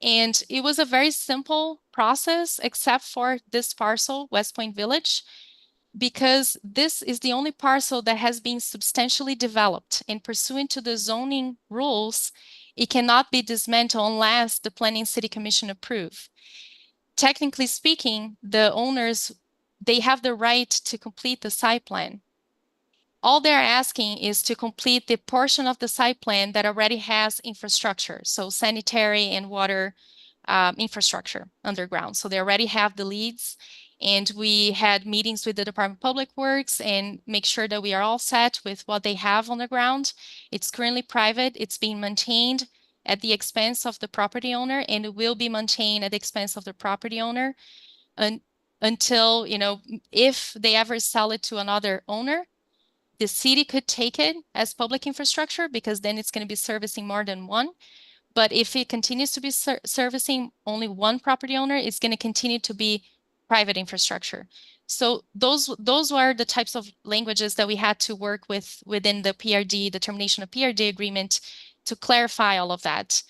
And it was a very simple process, except for this parcel, West Point Village, because this is the only parcel that has been substantially developed, and pursuant to the zoning rules, it cannot be dismantled unless the Planning City Commission approve. Technically speaking, the owners, they have the right to complete the site plan. All they're asking is to complete the portion of the site plan that already has infrastructure, so sanitary and water infrastructure underground. So they already have the leads, and we had meetings with the Department of Public Works and make sure that we are all set with what they have on the ground. It's currently private. It's being maintained at the expense of the property owner, and it will be maintained at the expense of the property owner until, you know, if they ever sell it to another owner, the city could take it as public infrastructure, because then it's going to be servicing more than one. But if it continues to be servicing only one property owner, it's going to continue to be private infrastructure. So those were the types of languages that we had to work with within the PRD, determination of PRD agreement, to clarify all of that.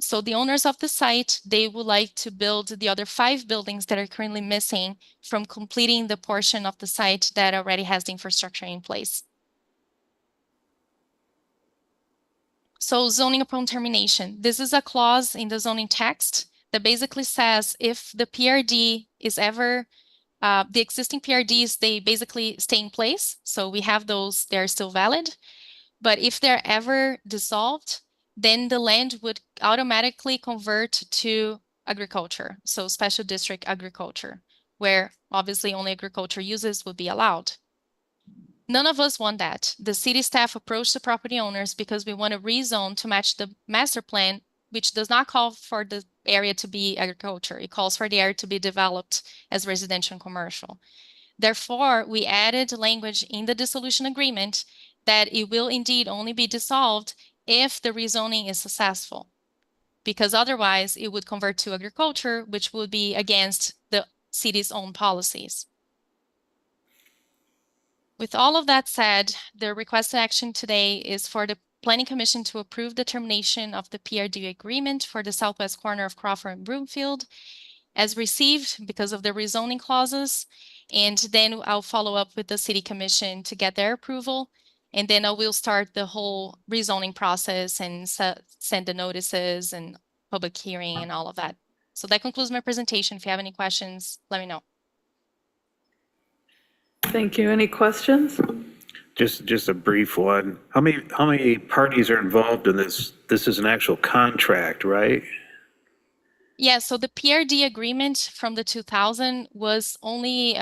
So the owners of the site, they would like to build the other 5 buildings that are currently missing from completing the portion of the site that already has the infrastructure in place. So zoning upon termination. This is a clause in the zoning text that basically says if the PRD is ever, the existing PRDs, they basically stay in place. So we have those, they're still valid. But if they're ever dissolved, then the land would automatically convert to agriculture. So special district agriculture, where obviously only agriculture uses would be allowed. None of us want that. The city staff approached the property owners because we want to rezone to match the master plan, which does not call for the area to be agriculture. It calls for the area to be developed as residential and commercial. Therefore, we added language in the dissolution agreement that it will indeed only be dissolved if the rezoning is successful, because otherwise it would convert to agriculture, which would be against the city's own policies. With all of that said, the requested action today is for the Planning Commission to approve the termination of the PRD agreement for the southwest corner of Crawford and Broomfield as received because of the rezoning clauses. And then I'll follow up with the City Commission to get their approval. And then I will start the whole rezoning process and send the notices and public hearing and all of that. So that concludes my presentation. If you have any questions, let me know.
Thank you. Any questions?
Just a brief one. How many parties are involved in this? This is an actual contract, right?
Yeah, so the PRD agreement from the 2000 was only,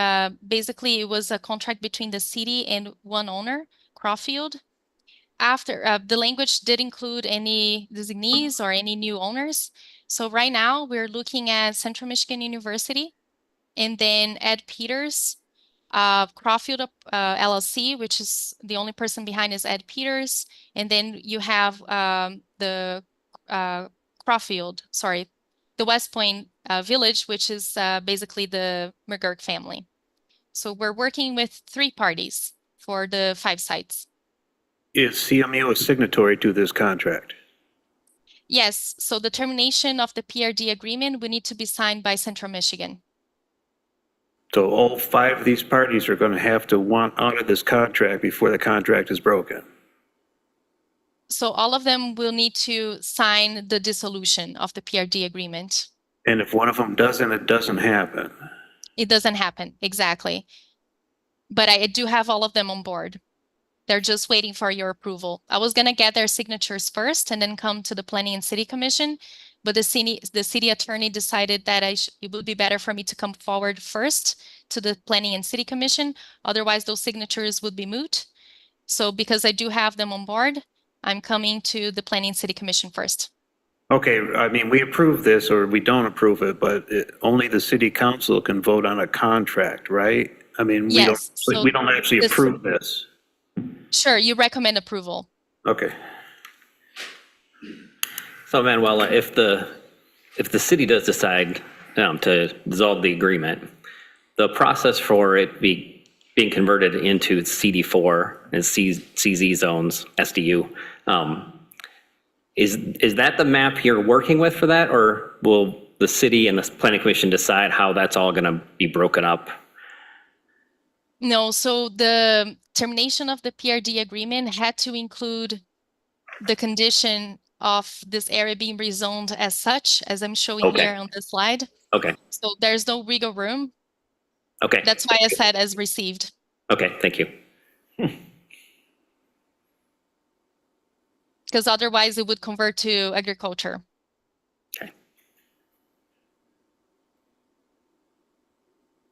basically it was a contract between the city and one owner, Crawfield. After, the language did include any designees or any new owners. So right now we're looking at Central Michigan University, and then Ed Peters, Crawfield LLC, which is the only person behind is Ed Peters. And then you have the West Point Village, which is basically the McGurk family. So we're working with 3 parties for the 5 sites.
Is CMU a signatory to this contract?
Yes, so the termination of the PRD agreement would need to be signed by Central Michigan.
So all 5 of these parties are going to have to want out of this contract before the contract is broken.
So all of them will need to sign the dissolution of the PRD agreement.
And if one of them doesn't, it doesn't happen.
It doesn't happen, exactly. But I do have all of them on board. They're just waiting for your approval. I was gonna get their signatures first and then come to the Planning and City Commission, but the city attorney decided that it would be better for me to come forward first to the Planning and City Commission. Otherwise, those signatures would be moot. So because I do have them on board, I'm coming to the Planning and City Commission first.
Okay, I mean, we approve this or we don't approve it, but only the city council can vote on a contract, right? I mean,
Yes, so
we don't actually
this-
approve this.
Sure, you recommend approval.
Okay.
So Manuela, if the city does decide to dissolve the agreement, the process for it being converted into CD4 and CZ zones, SDU, is that the map you're working with for that, or will the city and the planning commission decide how that's all going to be broken up?
No, so the termination of the PRD agreement had to include the condition of this area being rezoned as such, as I'm showing
Okay.
here on the slide.
Okay,
So there's no wiggle room.
okay,
That's why I said as received.
okay, thank you.
Because otherwise it would convert to agriculture.
Okay.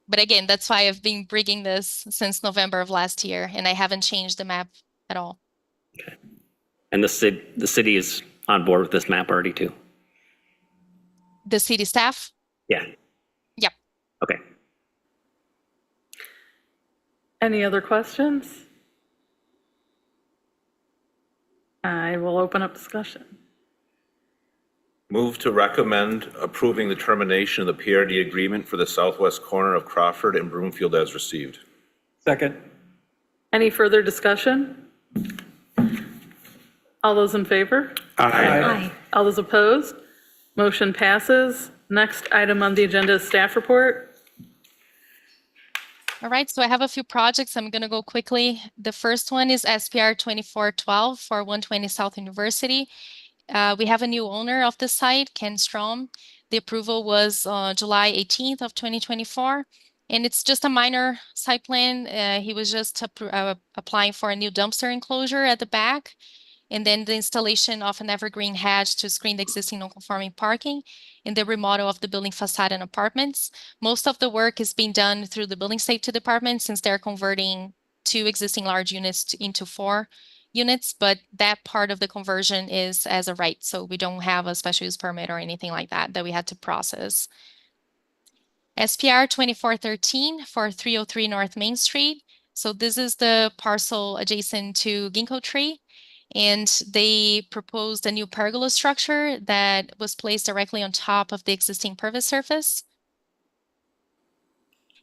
But again, that's why I've been bringing this since November of last year, and I haven't changed the map at all.
And the city is on board with this map already too?
The city staff?
Yeah.
Yep.
Okay.
Any other questions? I will open up discussion.
Move to recommend approving the termination of the PRD agreement for the southwest corner of Crawford and Broomfield as received.
Second.
Any further discussion? All those in favor?
Aye.
All those opposed? Motion passes. Next item on the agenda is staff report.
All right, so I have a few projects. I'm going to go quickly. The first one is SPR 2412 for 120 South University. We have a new owner of the site, Ken Strom. The approval was July 18th of 2024, and it's just a minor site plan. He was just applying for a new dumpster enclosure at the back, and then the installation of an evergreen hedge to screen the existing non-conforming parking, and the remodel of the building facade and apartments. Most of the work is being done through the Building Safety Department since they're converting 2 existing large units into 4 units, but that part of the conversion is as a right, so we don't have a special use permit or anything like that we had to process. SPR 2413 for 303 North Main Street. So this is the parcel adjacent to Ginkgo Tree, and they proposed a new pergola structure that was placed directly on top of the existing pervious surface.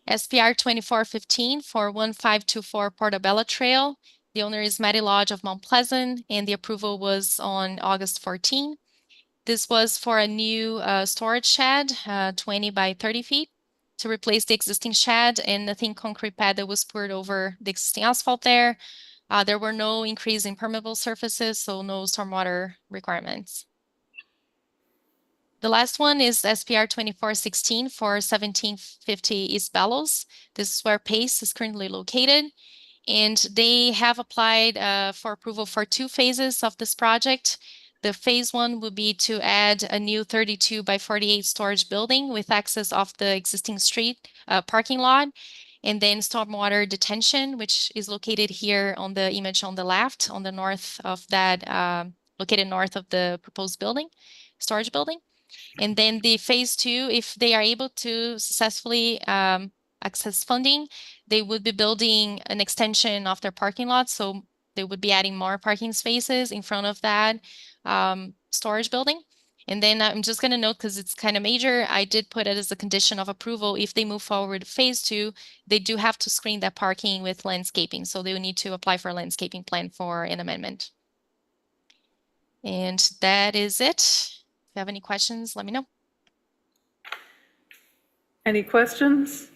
SPR 2415 for 1524 Portobello Trail. The owner is Matty Lodge of Mount Pleasant, and the approval was on August 14. This was for a new storage shed, 20 by 30 feet, to replace the existing shed and the thin concrete pad that was poured over the existing asphalt there. There were no increase in permeable surfaces, so no stormwater requirements. The last one is SPR 2416 for 1750 East Bellows. This is where Pace is currently located. And they have applied for approval for 2 phases of this project. The phase 1 would be to add a new 32 by 48 storage building with access off the existing street parking lot, and then stormwater detention, which is located here on the image on the left, on the north of that, located north of the proposed building, storage building. And then the phase 2, if they are able to successfully access funding, they would be building an extension of their parking lot. So they would be adding more parking spaces in front of that storage building. And then I'm just going to note, because it's kind of major, I did put it as a condition of approval. If they move forward to phase 2, they do have to screen that parking with landscaping. So they will need to apply for a landscaping plan for an amendment. And that is it. If you have any questions, let me know.
Any questions?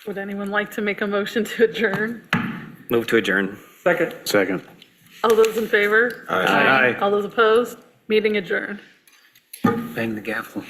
Would anyone like to make a motion to adjourn?
Move to adjourn.
Second.
All those in favor?
Aye.
All those opposed? Meeting adjourned.
Bang the gavel.